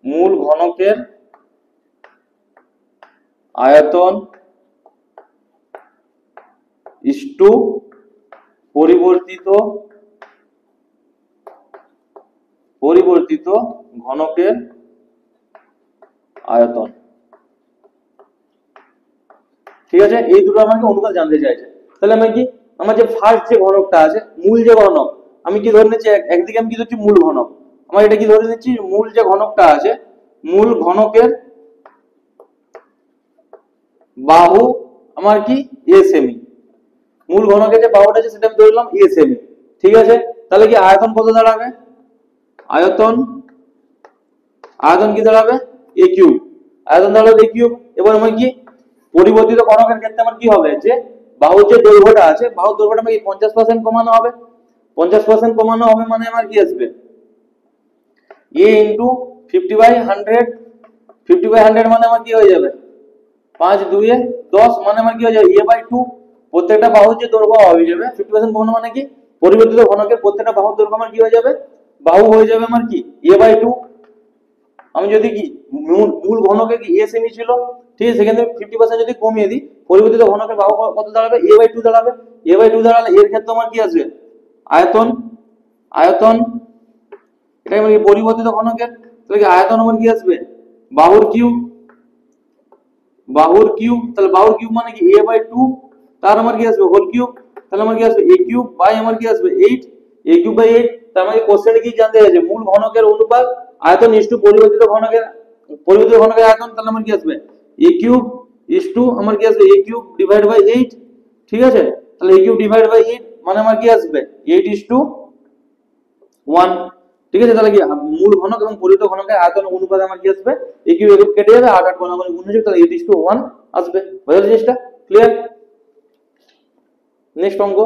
মূল ঘনকের আয়তন ইস্টু পরিবর্তিত ঘনকের আয়তন। ঠিক আছে, এই দুটো আমাকে অনুপাত জানতে চাইছে। তাহলে আমি কি, আমার যে ফার্স্ট যে ঘনকটা আছে, মূল যে ঘনক, আমি কি ধরে নিচ্ছি, একদিকে আমি কি ধরছি মূল ঘনক, আমার এটা কি ধরে নিচ্ছি মূল যে ঘনকটা আছে, মূল ঘনকের বাহু আমার কি এ সেমি, মূল ঘনকের যে বাহুটা আছে সেটা আমি ধরলাম এ সেমি। ঠিক আছে, তাহলে কি আয়তন কত দাঁড়াবে, আয়তন কি দাঁড়াবে এ কিউব, আয়তন দাঁড়াবে এ কিউব। এবার আমার কি পরিবর্তিত ঘনকের ক্ষেত্রে আমার কি হবে, যে বাহুর যে দৈর্ঘ্যটা আছে, বাহুর দৈর্ঘ্যটা আমাকে 50% কমানো হবে। 50% কমানো হবে মানে আমার কি আসবে, এ ইন্টু 50/100, 50/100 মানে আমার কি হয়ে যাবে 5 2 10, মানে আমার কি হয়ে যাবে a/2। প্রত্যেকটা বাহুর যে দৈর্ঘ্য হয়ে যাবে 50% কমানো মানে কি, পরিবর্তিত ঘনকের প্রত্যেকটা বাহুর দৈর্ঘ্য আমার কি হয়ে যাবে, বাহু হয়ে যাবে আমার কি a/2। আমি যদি কি মূল ঘনকে কি এ সেমি ছিল, ঠিক আছে, সেখান থেকে 50% যদি কমিয়ে দিই, পরিবর্তিত ঘনকের বাহু কত দাঁড়াবে, a/2 দাঁড়াবে। a/2 দাঁড়ালে এর ক্ষেত্রে আমার কি আসবে, আয়তন আয়তন এটা আমার কি পরিবর্তিত ঘনকের, তাহলে কি আয়তন আমার কি আসবে বাহুর কিউব, তাহলে বাহুর কিউব মানে কি a/2, তার আমার কি আসবে হোল কিউব, তাহলে আমার কি আসবে a কিউব বাই আমার কি আসবে 8, a কিউব বাই 8। তার মানে কোশ্চেনে কি জানতে চাইছে, মূল ঘনকের অনুপাত আয়তন ইসটু পরিবর্তিত ঘনকের আয়তন, তাহলে আমার কি আসবে a কিউব ইসটু আমার কি আসবে a কিউব ডিভাইড বাই 8। ঠিক আছে, তাহলে a কিউব ডিভাইড বাই 8 মানে আমার কি আসবে 8:1। ঠিক আছে, তাহলে কি মূল ঘনক এবং পরিবর্তিত ঘনকের আয়তন অনুপাতে আমার কি আসবে, a কিউব a কিউব কেটে যাবে, 8 8 গুণ মানে 19, তাহলে 8:1 আসবে। বুঝা গেল জিনিসটা, ক্লিয়ার? নেক্সট অঙ্ক,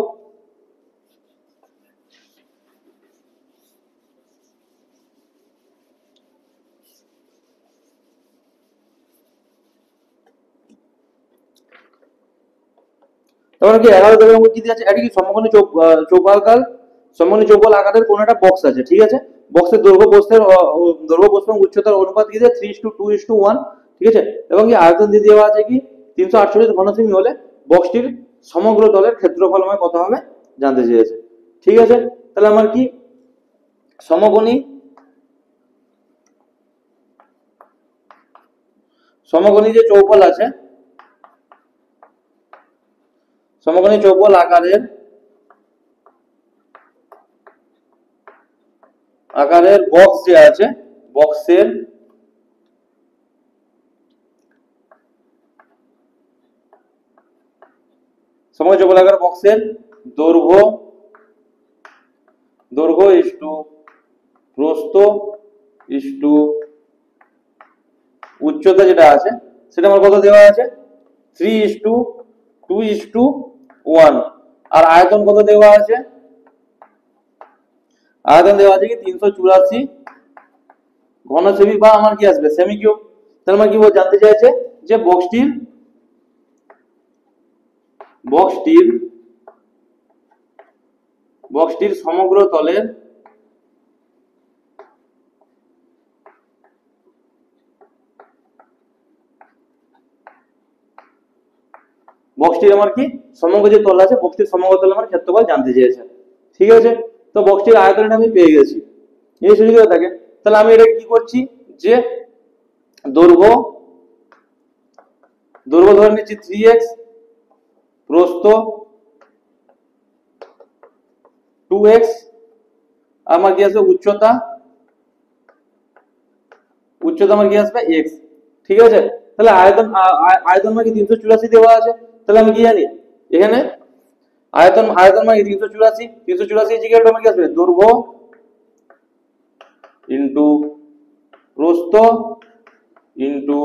তারপরে কি 11 দাগের অঙ্ক কি দিয়ে আছে, এটা কি সমকোণী চৌপাকার সমকোণী চৌবল আকারের কোন একটা বক্স আছে। ঠিক আছে, বক্সের দৈর্ঘ্য প্রস্থের এবং উচ্চতার অনুপাত কি আছে 3:2:1। ঠিক আছে, এবং কি আয়তন দিয়ে দেওয়া আছে কি 348 ঘনসেমি হলে বক্সটির সমগ্র তলের ক্ষেত্রফল আমার কত হবে জানতে চেয়েছে। ঠিক আছে, তাহলে আমার কি সমকোণী যে চৌবল আছে, সমকোণী চৌবল আকারের বক্স যে আছে, বক্সের সমকোণী চৌবল আকারের বক্সের দৈর্ঘ্য ইস্টু প্রস্থ ইস্টু উচ্চতা যেটা আছে সেটা আমার কত দেওয়া আছে 3:2:1। আর আয়তন কত দেওয়া আছে, আয়তন দেওয়া আছে কি 384 ঘনসেমি বা আমার কি আসবে সেমি কিউব। তাহলে আমার কি জানতে চাইছে যে বক্সটির সমগ্র তলের বক্সটির আমার কি সমগ্র যে তল আছে, বক্সটির সমগ্র তল আমার ক্ষেত্রফল জানতে চেয়েছে। ঠিক আছে, তো বক্সটির আয়তনটা আমি পেয়ে গেছি, এই সুযোগ থাকে। তাহলে আমি এটা কি করছি, যে দৈর্ঘ্য ধরে নিচ্ছি 3x, প্রস্থ 2x, আমার কি আসবে উচ্চতা আমার কি আসবে x। ঠিক আছে, তাহলে আয়তন আমার কি 384 দেওয়া আছে। তাহলে আমি কি জানি এখানে আয়তন আয়তন মানে 384, 384 ইকুয়াল টু আমার কি আসবে দৈর্ঘ্য ইনটু প্রস্থ ইনটু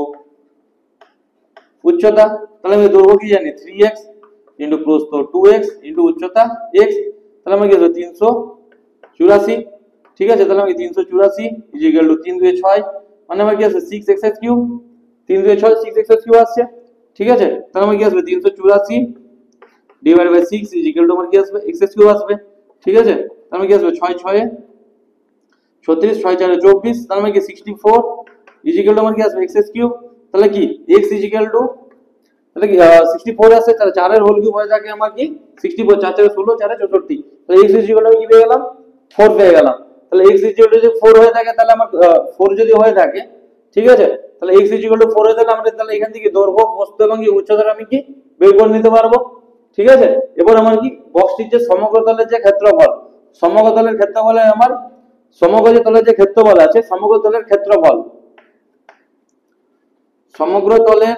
উচ্চতা। তাহলে আমি দৈর্ঘ্য কি জানি 3x ইনটু প্রস্থ 2x ইনটু উচ্চতা x। তাহলে আমি কি আসবে 384। ঠিক আছে, তাহলে আমি 384 ইকুয়াল টু 3 2 6 মানে আমার কি আসবে 6x কিউব। 3 2 6 6x কিউব আসছে। ঠিক আছে, তাহলে আমার কি আসবে 384 ডিভাইড বাই 6 ইকুয়াল টু আমার কি আসবে x কিউব আসবে। ঠিক আছে, তাহলে আমার কি আসবে 6 6 36 6 4 24, তাহলে আমার কি 64 ইকুয়াল টু আমার কি আসবে x কিউব। তাহলে কি x ইকুয়াল টু তাহলে কি 64 আসছে, তাহলে 4 এর হোল কিউব হয়ে থাকে আমার কি 64, 4 4 16 4 64। তাহলে x ইকুয়াল টু কি পেয়ে গেলাম 4 পেয়ে গেলাম। তাহলে x ইকুয়াল টু যদি 4 হয়ে থাকে তাহলে আমার 4 যদি হয়ে থাকে, ঠিক আছে, তাহলে x ইকুয়াল টু 4 হয়ে থাকে আমরা তাহলে এখান থেকে দৈর্ঘ্য প্রস্থ এবং কি উচ্চতা আমি কি বের করে নিতে পারবো। ঠিক আছে, এবার আমার কি বক্সটির যে সমগ্রতলের যে ক্ষেত্রফল, সমগ্রতলের ক্ষেত্রফলে আমার সমগ্রতলের যে ক্ষেত্রফল আছে, সমগ্রতলের ক্ষেত্রফল, সমগ্রতলের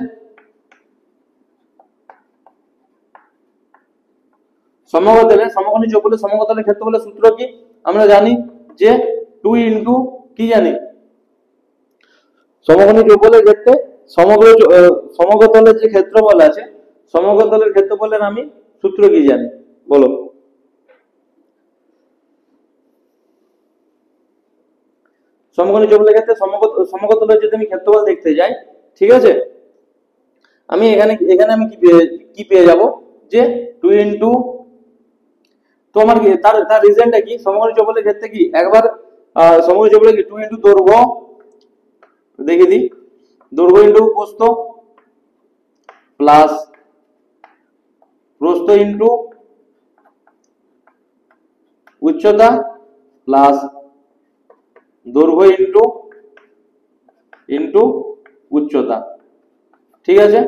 সমগ্রতলের সমকোণী চৌকোণের সমগ্রতলের ক্ষেত্রফলের সূত্র কি আমরা জানি যে 2 ইনটু কি জানি সমকোণী চৌকোণের ক্ষেত্রে সমগ্রতলের যে ক্ষেত্রফল আছে, সমগ্রতলের ক্ষেত্রফলের আমি সূত্র কি জানি বলো। সমকোণী চৌকোণের ক্ষেত্রে সমগ্রতলের যদি আমি ক্ষেত্রফল দেখতে যাই, ঠিক আছে, আমি এখানে এখানে আমি কি পেয়ে যাব যে 2 ইনটু, তো আমার কি তার তার রিজনটা কি সমকোণী চৌকোণের ক্ষেত্রে কি একবার সমকোণী চৌকোণের কি 2 ইনটু দৈর্ঘ্য দেখে দিই, দৈর্ঘ্য ইনটু প্রস্থ প্লাস প্রস্থ ইনটু উচ্চতা প্লাস দৈর্ঘ্য ইনটু ইনটু উচ্চতা। ঠিক আছে,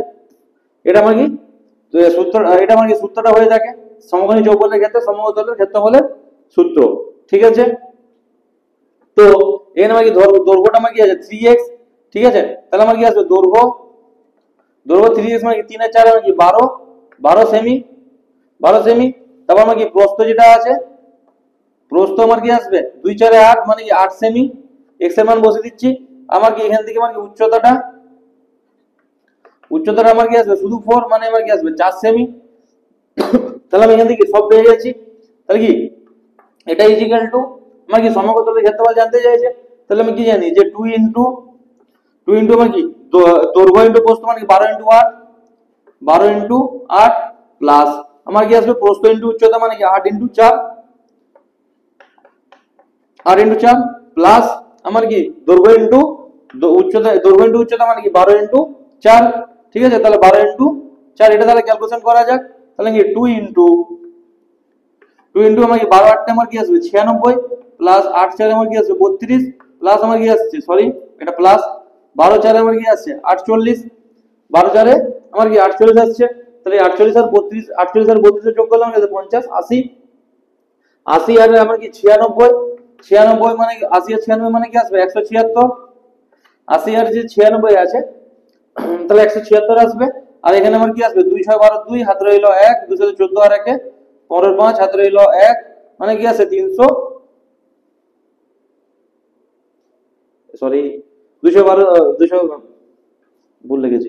এটা আমার কি সূত্র, এটা আমার কি সূত্রটা হয়ে থাকে সমকোণী চৌকোণের ক্ষেত্রে সমগ্রতলের ক্ষেত্রফলের সূত্র। ঠিক আছে, তো এখানে আমার কি দৈর্ঘ্যটা আমার কি আছে 3x। ঠিক আছে, তাহলে আমার কি আসবে দৈর্ঘ্য 3x মানে কি 3 আর 4 মানে কি 12 12 সেমি 12 সেমি। তারপর আমার কি প্রস্থ যেটা আছে, প্রস্থ আমার কি আসবে 2 4 8 মানে কি 8 সেমি, x এর মান বসে দিচ্ছি। আমার কি এখান থেকে আমার কি উচ্চতাটা আমার কি আসবে শুধু 4 মানে আমার কি আসবে 4 সেমি। তাহলে আমি এখান থেকে সব পেয়ে যাচ্ছি। তাহলে কি এটা ইকুয়াল টু আমার কি সমগ্রতলের ক্ষেত্রফল জানতে চাইছে, তাহলে আমি কি জানি যে 2 ইনটু আমার কি দৈর্ঘ্য ইনটু প্রস্থ মানে কি 12 ইনটু 8 12 ইনটু 8 প্লাস আমার কি আসবে প্রস্থ ইনটু উচ্চতা মানে কি 8 ইনটু 4 প্লাস আমার কি দৈর্ঘ্য ইনটু উচ্চতা, দৈর্ঘ্য ইনটু উচ্চতা মানে কি 12 ইনটু 4। ঠিক আছে, তাহলে 12 ইনটু 4 এটা তাহলে ক্যালকুলেশন করা যাক। তাহলে কি 2 ইনটু আমার কি 12 8 আমার কি আসবে 96 প্লাস 8 4 আমার কি আসবে 32 প্লাস আমার কি আসছে সরি এটা প্লাস 12 4 আমার কি আসছে 48, 12 4 আমার কি 48 আসছে। তাহলে 48 আর 32, 48 আর 32 যোগ করলে আমার 50 80, 80 আর আমার কি 96, 96 মানে 80 আর 96 মানে কি আসবে 176, 80 আর যে 96 আছে তাহলে 176 আসবে। আর এখানে আমার কি আসবে 2 6 12 2 হাত রইলো 1 214 আর 1 15 5 হাত রইলো 1 মানে কি আছে 300 সরি 212 200 ভুল লিখেছি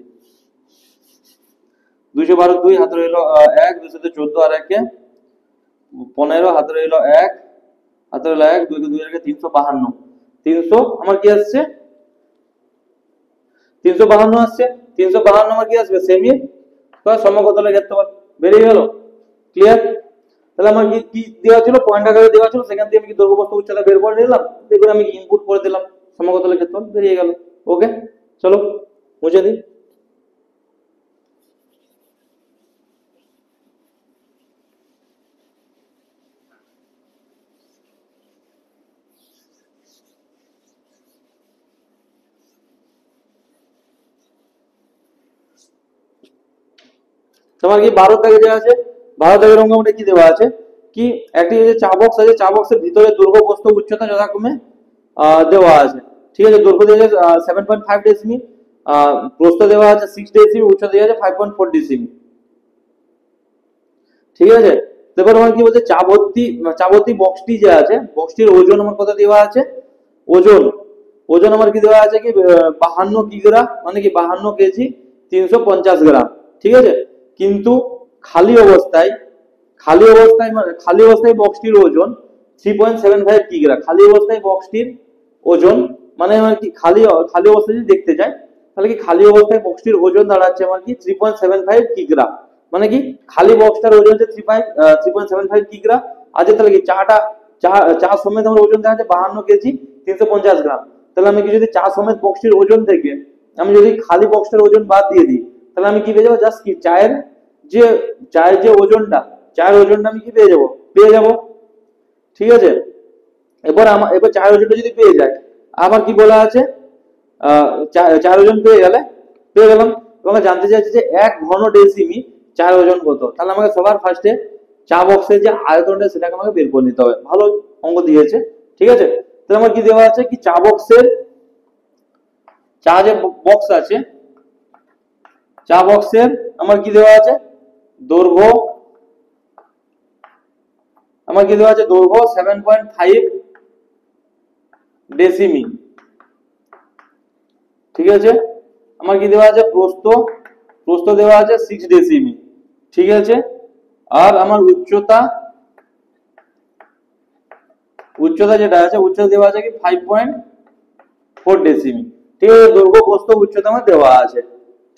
212 2 হাত রইলো 1 214 আর 1 15 হাত রইলো 1 হাত রইলো 1 2 2 এর 352 300 আমার কি আসছে 352 আসছে। 352 আমার কি আসবে সেমি সমগ্রতলের ক্ষেত্রফল বেরিয়ে গেল। ক্লিয়ার, তাহলে আমার কি দেওয়া ছিল পয়েন্ট আকারে দেওয়া ছিল, সেখান থেকে আমি কি দৈর্ঘ্য প্রস্থ উচ্চতা বের করে নিলাম, এরপর আমি ইনপুট করে দিলাম সমগ্রতলের ক্ষেত্রফল বেরিয়ে গেল। ওকে চলো মুছে দিই। তোমার কি 12 দাগে দেওয়া আছে, 12 দাগের অঙ্ক আমাদের কি দেওয়া আছে কি একটি যে চা বক্স আছে, চা বক্সের ভিতরে দৈর্ঘ্য প্রস্থ উচ্চতা যথাক্রমে দেওয়া আছে। ঠিক আছে, দৈর্ঘ্য দেওয়া আছে 7.5 ডেসিমি, প্রস্থ দেওয়া আছে 6 ডেসিমি, উচ্চতা দেওয়া আছে 5.4 ডেসিমি। ঠিক আছে, এবার আমার কি বলছে, চা ভর্তি বক্সটি যে আছে, বক্সটির ওজন আমার কত দেওয়া আছে, ওজন ওজন আমার কি দেওয়া আছে কি 52 কিগ্রা, মানে কি 52 কেজি 350 গ্রাম, ঠিক আছে। কিন্তু খালি অবস্থায় খালি অবস্থায় বক্সটির ওজন 3.75 কিগ্রা। খালি অবস্থায় বক্সটির ওজন মানে আমার কি খালি খালি অবস্থায় যদি দেখতে যাই, তাহলে কি খালি অবস্থায় বক্সটির ওজন দাঁড়াচ্ছে আমার কি 3.75 কিগ্রা। মানে কি খালি বক্সটার ওজন হচ্ছে 3.75 কিগ্রা। আছে তাহলে কি চা সমেত আমার ওজন দেখা যাচ্ছে 52 কেজি 350 গ্রাম। তাহলে আমি কি যদি চা সমেত বক্সটির ওজন থেকে আমি যদি খালি বক্সটার ওজন বাদ দিয়ে দিই, তাহলে আমি কি পেয়ে যাবো, জাস্ট কি যে চায়ের ওজনটা আমি কি পেয়ে যাবো, ঠিক আছে। এবার চায়ের ওজনটা যদি পেয়ে যায়, আবার কি বলা আছে, চায়ের ওজন পেয়ে গেলাম। তোমাকে জানতে চাইছে যে 1 ঘন ডেসিমি চায়ের ওজন কত। তাহলে আমাকে সবার ফার্স্টে চা বক্সের যে আয়তনটা সেটাকে আমাকে বের করে নিতে হবে। ভালো অঙ্ক দিয়েছে, ঠিক আছে। তাহলে আমার কি দেওয়া আছে কি চা যে বক্স আছে, চা বক্সের আমার কি দেওয়া আছে, দৈর্ঘ্য আমার কি দেওয়া আছে, দৈর্ঘ্য 7.5 ডেসিমি, ঠিক আছে। আমার কি দেওয়া আছে, প্রস্থ দেওয়া আছে 6 ডেসিমি, ঠিক আছে। আর আমার উচ্চতা যেটা আছে, উচ্চতা দেওয়া আছে কি 5.4 ডেসিমি, ঠিক আছে। দৈর্ঘ্য প্রস্থ উচ্চতা আমার দেওয়া আছে,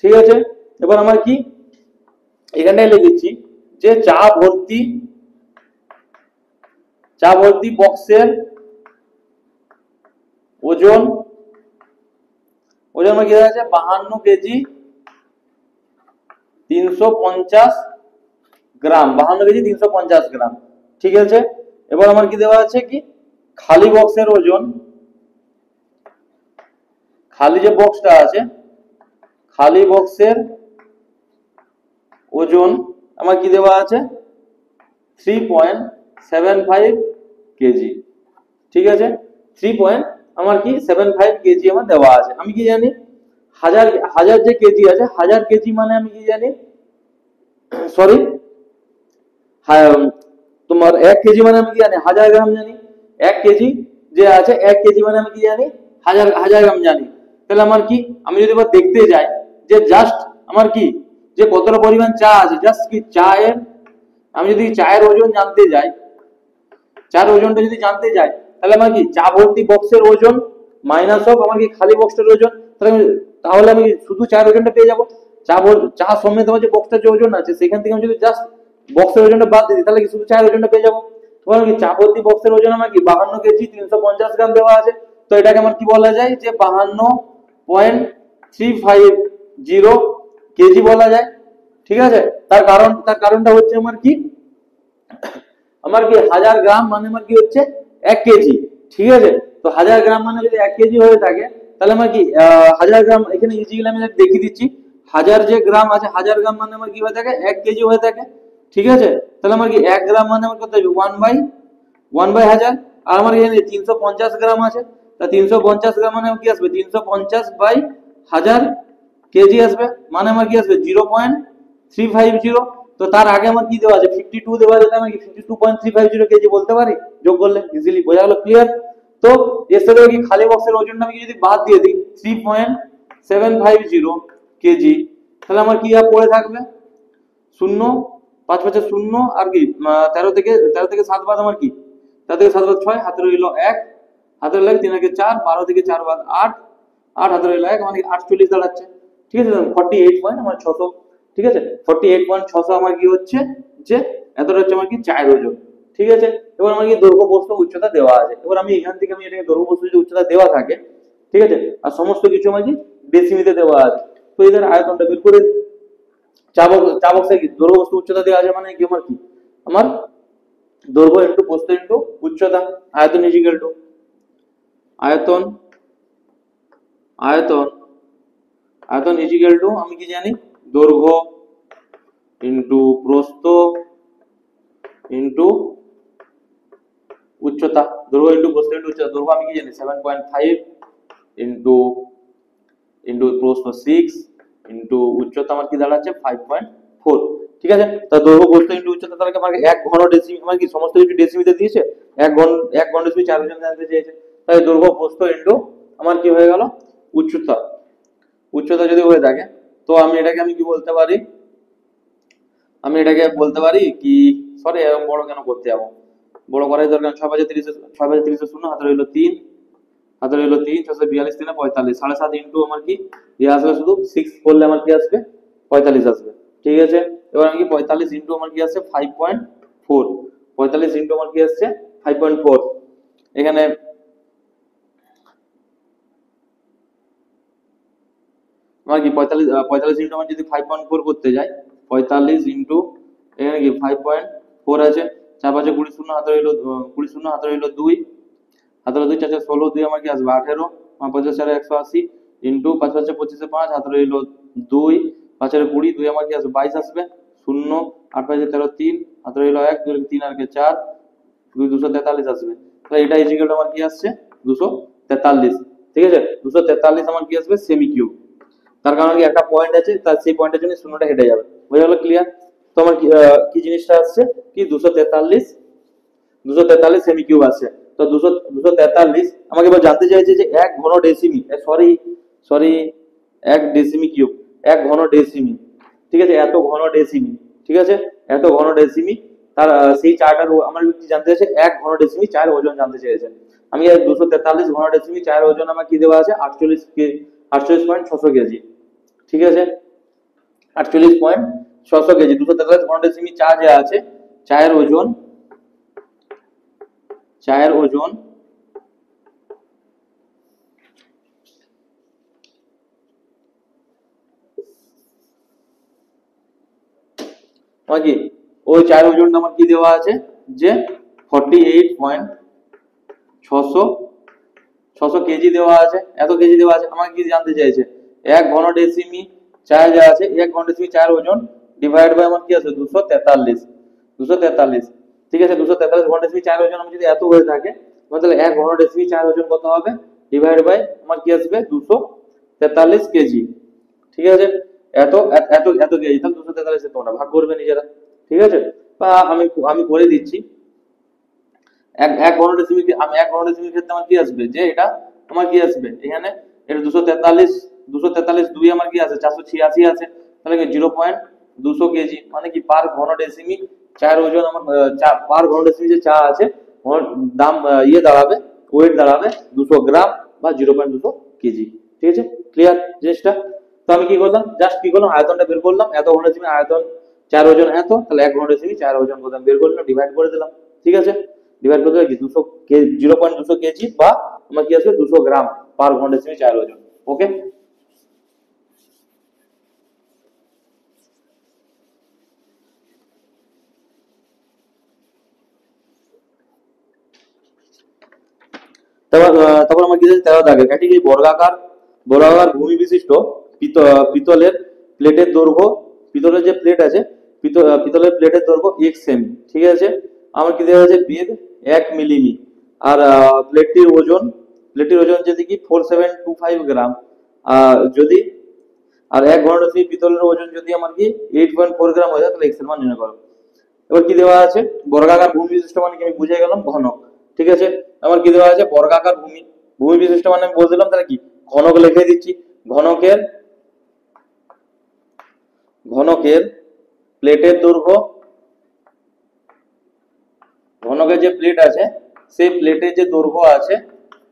ঠিক আছে। এবার আমার কি এখানটায় লিখেছি যে চা ভর্তি বক্সের ওজন আমার কি দেওয়া আছে 52 কেজি 350 গ্রাম, 52 কেজি 350 গ্রাম, ঠিক আছে। এবার আমার কি দেওয়া আছে কি খালি বক্সের ওজন, খালি যে বক্সটা আছে, খালি বক্সের ওজন আমার কি দেওয়া আছে 3.75 কেজি, ঠিক আছে। 3.75 কেজি আমার দেওয়া আছে। আমি কি জানি হাজার যে কেজি আছে, 1000 কেজি মানে আমি কি জানি, সরি, তোমার 1 কেজি মানে আমি কি জানি 1000 গ্রাম জানি। 1 কেজি যে আছে, 1 কেজি মানে আমি কি জানি হাজার গ্রাম জানি। তাহলে আমার কি আমি যদি এবার দেখতে যাই যে জাস্ট আমার কি যে কতটা পরিমাণ চা আছে, জাস্ট কি আমি যদি চায়ের ওজন জানতে যাই, চার ওজনটা যদি জানতে যাই, তাহলে আমার কি চা ভর্তি বক্সের ওজন মাইনাস অফ আমার কি খালি বক্সের ওজন, তাহলে আমি শুধু চায়ের ওজনটা পেয়ে যাবো। চা সমেত আমার যে বক্সটার যে ওজন আছে, সেখান থেকে আমি যদি জাস্ট বক্সের ওজনটা বাদ দিই, তাহলে কি শুধু চায়ের ওজনটা পেয়ে যাবো। তোমার কি চা ভর্তি বক্সের ওজন আমার কি 52 কেজি 350 গ্রাম দেওয়া আছে। তো এটাকে আমার কি বলা যায় যে 52.350 কেজি বলা যায়, ঠিক আছে। তার কারণটা হচ্ছে আমার কি 1000 গ্রাম মানে আমার কি হচ্ছে 1 কেজি, ঠিক আছে। তো 1000 গ্রাম মানে যদি 1 কেজি হয়ে থাকে, তাহলে আমার কি 1000 গ্রাম, এখানে ইজিলি আমি দেখিয়ে দিচ্ছি, 1000 যে গ্রাম আছে, 1000 গ্রাম মানে আমার কি হয়ে থাকে 1 কেজি হয়ে থাকে, ঠিক আছে। তাহলে আমার কি 1 গ্রাম মানে আমার কত হবে 1/1000। আর আমার এখানে 350 গ্রাম আছে, তা 350 গ্রাম মানে কি আসবে 350/1000 কেজি আসবে, মানে আমার কি আসবে 0.350। তো তার আগে আমার কি দেওয়া আছে 52 দেওয়া আছে, আমি কি 52.350 কেজি বলতে পারি যোগ করলে, ইজিলি বোঝা গেল, ক্লিয়ার। তো এর সাথে কি খালি বক্সের ওজনটা আমি যদি বাদ দিয়ে দিই 3.750 কেজি, তাহলে আমার কি পড়ে থাকবে শূন্য, 5 5 শূন্য, আর কি 13 থেকে 7 বাদ আমার কি 13 থেকে 7 বাদ 6, হাতে রইল 1, হাতে রইল 3 থেকে 4, 12 থেকে 4 বাদ 8, হাতে রইল 1, মানে 48 দাঁড়াচ্ছে, ঠিক আছে। 48.600, ঠিক আছে। 48.600 আমার কি হচ্ছে যে এতটা হচ্ছে আমার কি চায়ের ওজন, ঠিক আছে। এবার আমার কি দৈর্ঘ্য প্রস্থ উচ্চতা দেওয়া আছে। এবার আমি এখান থেকে আমি এটাকে দৈর্ঘ্য প্রস্থ যদি উচ্চতা দেওয়া থাকে, ঠিক আছে, আর সমস্ত কিছু আমার কি ডেসিমিতে দেওয়া আছে, তো এদের আয়তনটা বের করে দিই। চা বক্সে কি দৈর্ঘ্য প্রস্থ উচ্চতা দেওয়া আছে, মানে কি আমার দৈর্ঘ্য ইনটু প্রস্থ ইনটু উচ্চতা, আয়তন ইজ ইকুয়াল টু আয়তন আয়তন আয়তন ইজ ইকুয়াল টু আমি কি জানি দৈর্ঘ্য ইনটু প্রস্থ ইনটু উচ্চতা। দৈর্ঘ্য ইনটু প্রস্থ ইনটু উচ্চতা, দৈর্ঘ্য আমি কি জানি 7.5 ইনটু প্রস্থ 6 ইনটু উচ্চতা আমার কি দাঁড়াচ্ছে 5.4। ঠিক আছে, তা দৈর্ঘ্য প্রস্থ ইনটু উচ্চতা, তাহলে আমাকে 1 ঘন ডেসিমি, মানে কি সমস্ত কিছু ডেসিমিতে দিয়েছে, 1 ঘন ডেসিমি 4 ওজন জানতে চেয়েছে, তাই দৈর্ঘ্য প্রস্থ ইনটু আমার কি হয়ে গেল উচ্চতা। উচ্চতা যদি হয়ে থাকে তো আমি কি বলতে পারি, আমি এটাকে বলতে পারি কি, সরি এরকম বড় কেন করতে যাবো, বড় করাই দরকার। 6 5 30 শূন্য, হাতে রইলো 3, হাতে রইলো 3, 642 3 45, 7.5 ইন্টু আমার কি আসবে শুধু 6 করলে আমার কি আসবে 45 আসবে। ঠিক আছে, এবার আমি কি 45 ইন্টু আমার কি আসছে 5.4, 45 ইন্টু আমার কি আসছে 5.4, এখানে আমার কি 45 ইন্টু আমার যদি 5.4 করতে যাই, 45 ইন্টু এখানে কি 5.4 আছে, 4 5 20 শূন্য, হাতে রইলো 20 শূন্য, হাতে রইলো 2, হাতে রইলো 2 4 16, 2 আমার কি আসবে 18, 50 4 180 ইন্টু 5 5 25 5, হাতে রইলো 2, 5 এর 20, 2 আমার কি আসবে 22 আসবে, শূন্য 8 5 13 3, হাতে রইলো 1, 2 3 আর 4, 2 243 আসবে। তাহলে এটা ইজিক্যাল আমার কি আসছে 243। ঠিক আছে, 243 আমার কি আসবে সেমি কিউব। তার কারণ কি একটা পয়েন্ট আছে, তার সেই পয়েন্টের জন্য শূন্যটা হেঁটে যাবে, বুঝা গেল ক্লিয়ার। তো আমার কি জিনিসটা আসছে কি 243 সেমি কিউব আছে। তো 243 আমাকে এবার জানতে চাইছে যে 1 ঘন ডেসিমি, সরি সরি 1 ডেসিমি কিউব, 1 ঘন ডেসিমি। ঠিক আছে, এত ঘন ডেসিমি, ঠিক আছে, এত ঘন ডেসিমি, তার সেই চারটার আমার কি জানতে চাইছে 1 ঘন ডেসিমি 4 ওজন জানতে চেয়েছে। আমি 243 ঘন ডেসিমি 4 ওজন আমার কি দেওয়া আছে 48.600 কেজি। ঠিক আছে, 48.600 কেজি, 243 ঘন ডেসিমি 4 যে আছে, চায়ের ওজন, চায়ের ওজন আমার কি ওই চায়ের ওজনটা আমার কি দেওয়া আছে যে 48.600 কেজি দেওয়া আছে, এত কেজি দেওয়া আছে। আমাকে কি জানতে চাইছে 1 ঘন ডেসিমি চায় যা আছে, 1 ঘন ডেসিমি চায়ের ওজন ডিভাইড বাই আমার কি আছে 243। ঠিক আছে, 243 ঘন ডেসিমি চায়ের ওজন আমার যদি এত হয়ে থাকে, তাহলে 1 ঘন ডেসিমি চায়ের ওজন কত হবে ডিভাইড বাই আমার কি আসবে 243 কেজি। ঠিক আছে, এত এত এত কেজি, তাহলে 243 তোমরা ভাগ করবে নিজেরা। ঠিক আছে, বা আমি আমি করে দিচ্ছি। এক ঘন ডেসিমিল, আমি 1 ঘন ডেসিমিল ক্ষেত্রে আমার কি আসবে যে এটা আমার কি আসবে এখানে, এটা 243 2 আমার কি আছে 486 আছে, তাহলে কি 0.200 কেজি, মানে কি পার ঘন ডেসিমি চার ওজন আমার পার ঘন ডেসিমি যে চা আছে ওর দাম ইয়ে দাঁড়াবে, ওয়েট দাঁড়াবে 200 গ্রাম বা 0.200 কেজি। ঠিক আছে, ক্লিয়ার জিনিসটা। তো আমি কি করলাম, জাস্ট কি করলাম আয়তনটা বের করলাম, এত ঘন ডেসিমি আয়তন চার ওজন এত, তাহলে 1 ঘন ডেসিমি চার ওজন কত বের করলাম, ডিভাইড করে দিলাম। ঠিক আছে, ডিভাইড করতে কি 200 0.200 কেজি বা আমার কি আসবে 200 গ্রাম পার ঘন ডেসিমি চার ওজন। ওকে, তারপর আমার কি আছে 13 দাগের ক্যাটেগরি বর্গাকার ভূমি বিশিষ্ট পিতলের প্লেটের দৈর্ঘ্য, পিতলের যে প্লেট আছে পিতলের প্লেটের দৈর্ঘ্য 1 সেমি। ঠিক আছে, আমার কি দেওয়া আছে বেদ 1 মিলিমি, আর প্লেটটির ওজন যদি কি 4725 গ্রাম, যদি আর 1 ঘন ডেসিমি পিতলের ওজন যদি আমার কি 8.4 গ্রাম হয়ে যায়, তাহলে এক্স এর মান নির্ণয় করো। এবার কি দেওয়া আছে বর্গাকার ভূমি বিশিষ্ট মানে কি আমি বুঝে গেলাম ঘনক। ঠিক আছে, আমার কি দেওয়া আছে বর্গাকার ভূমি বিশিষ্ট মানে আমি বলে দিলাম, তাহলে কি ঘনক লিখে দিচ্ছি। ঘনকের ঘনকের প্লেটের দৈর্ঘ্য, ঘনকের যে প্লেট আছে সেই প্লেটের যে দৈর্ঘ্য আছে,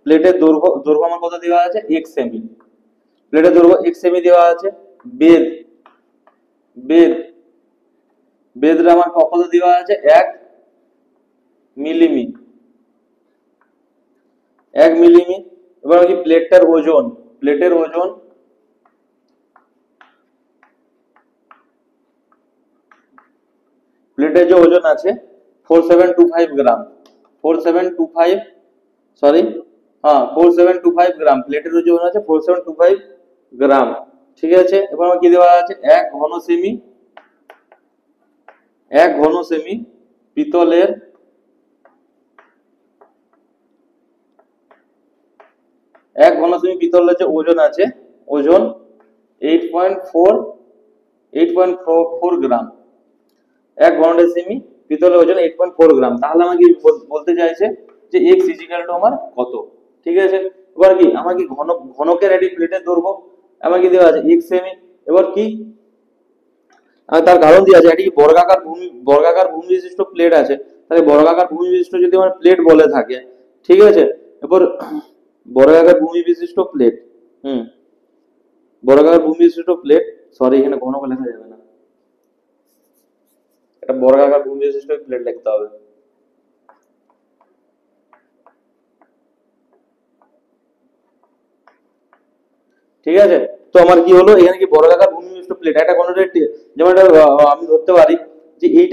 প্লেটের দৈর্ঘ্য আমার কত দেওয়া আছে 1 সেমি, প্লেটের দৈর্ঘ্য 1 সেমি দেওয়া আছে। বেদ বেদ বেদটা আমার কত দেওয়া আছে 1 মিলিমি, 1 মিলিমি। এবার কি প্লেটের ওজন, প্লেটের ওজন প্লেটের যে ওজন আছে 4725 গ্রাম, 4725 সরি হ্যাঁ 4725 গ্রাম, প্লেটের ওজন আছে 4725 গ্রাম। ঠিক আছে, এবার আমার কি দেওয়া আছে 1 ঘন সেমি, 1 ঘন সেমি পিতলের 1 ঘন সেমি পিতলের যে ওজন আছে, ওজন 8.4 গ্রাম। 1 ঘনডেসিমি পিতলের ওজন 8.4 গ্রাম। তাহলে আমাকে বলতে চাইছে যে x ইজিক্যাল টু আমার কত, ঠিক আছে। এবার কি আমার কি ঘনকের একটি প্লেটের দৈর্ঘ্য আমার কি দেওয়া আছে x সেমি। এবার কি তার কারণ দেওয়া আছে একটি বর্গাকার ভূমি বিশিষ্ট প্লেট আছে। তাহলে বর্গাকার ভূমি বিশিষ্ট যদি আমার প্লেট বলে থাকে, ঠিক আছে। এবার বর্গাকার ভূমি বিশিষ্ট প্লেট, বর্গাকার ভূমি বিশিষ্ট প্লেট, সরি এখানে ঘনক লেখা যাবে না, এটা বর্গাকার ভূমি বিশিষ্ট প্লেট লিখতে হবে। ঠিক আছে, তো আমার কি হলো এখানে কি বর্গাকার ভূমি বিশিষ্ট প্লেট একটা কোনো যেমন আমি ধরতে পারি যে এই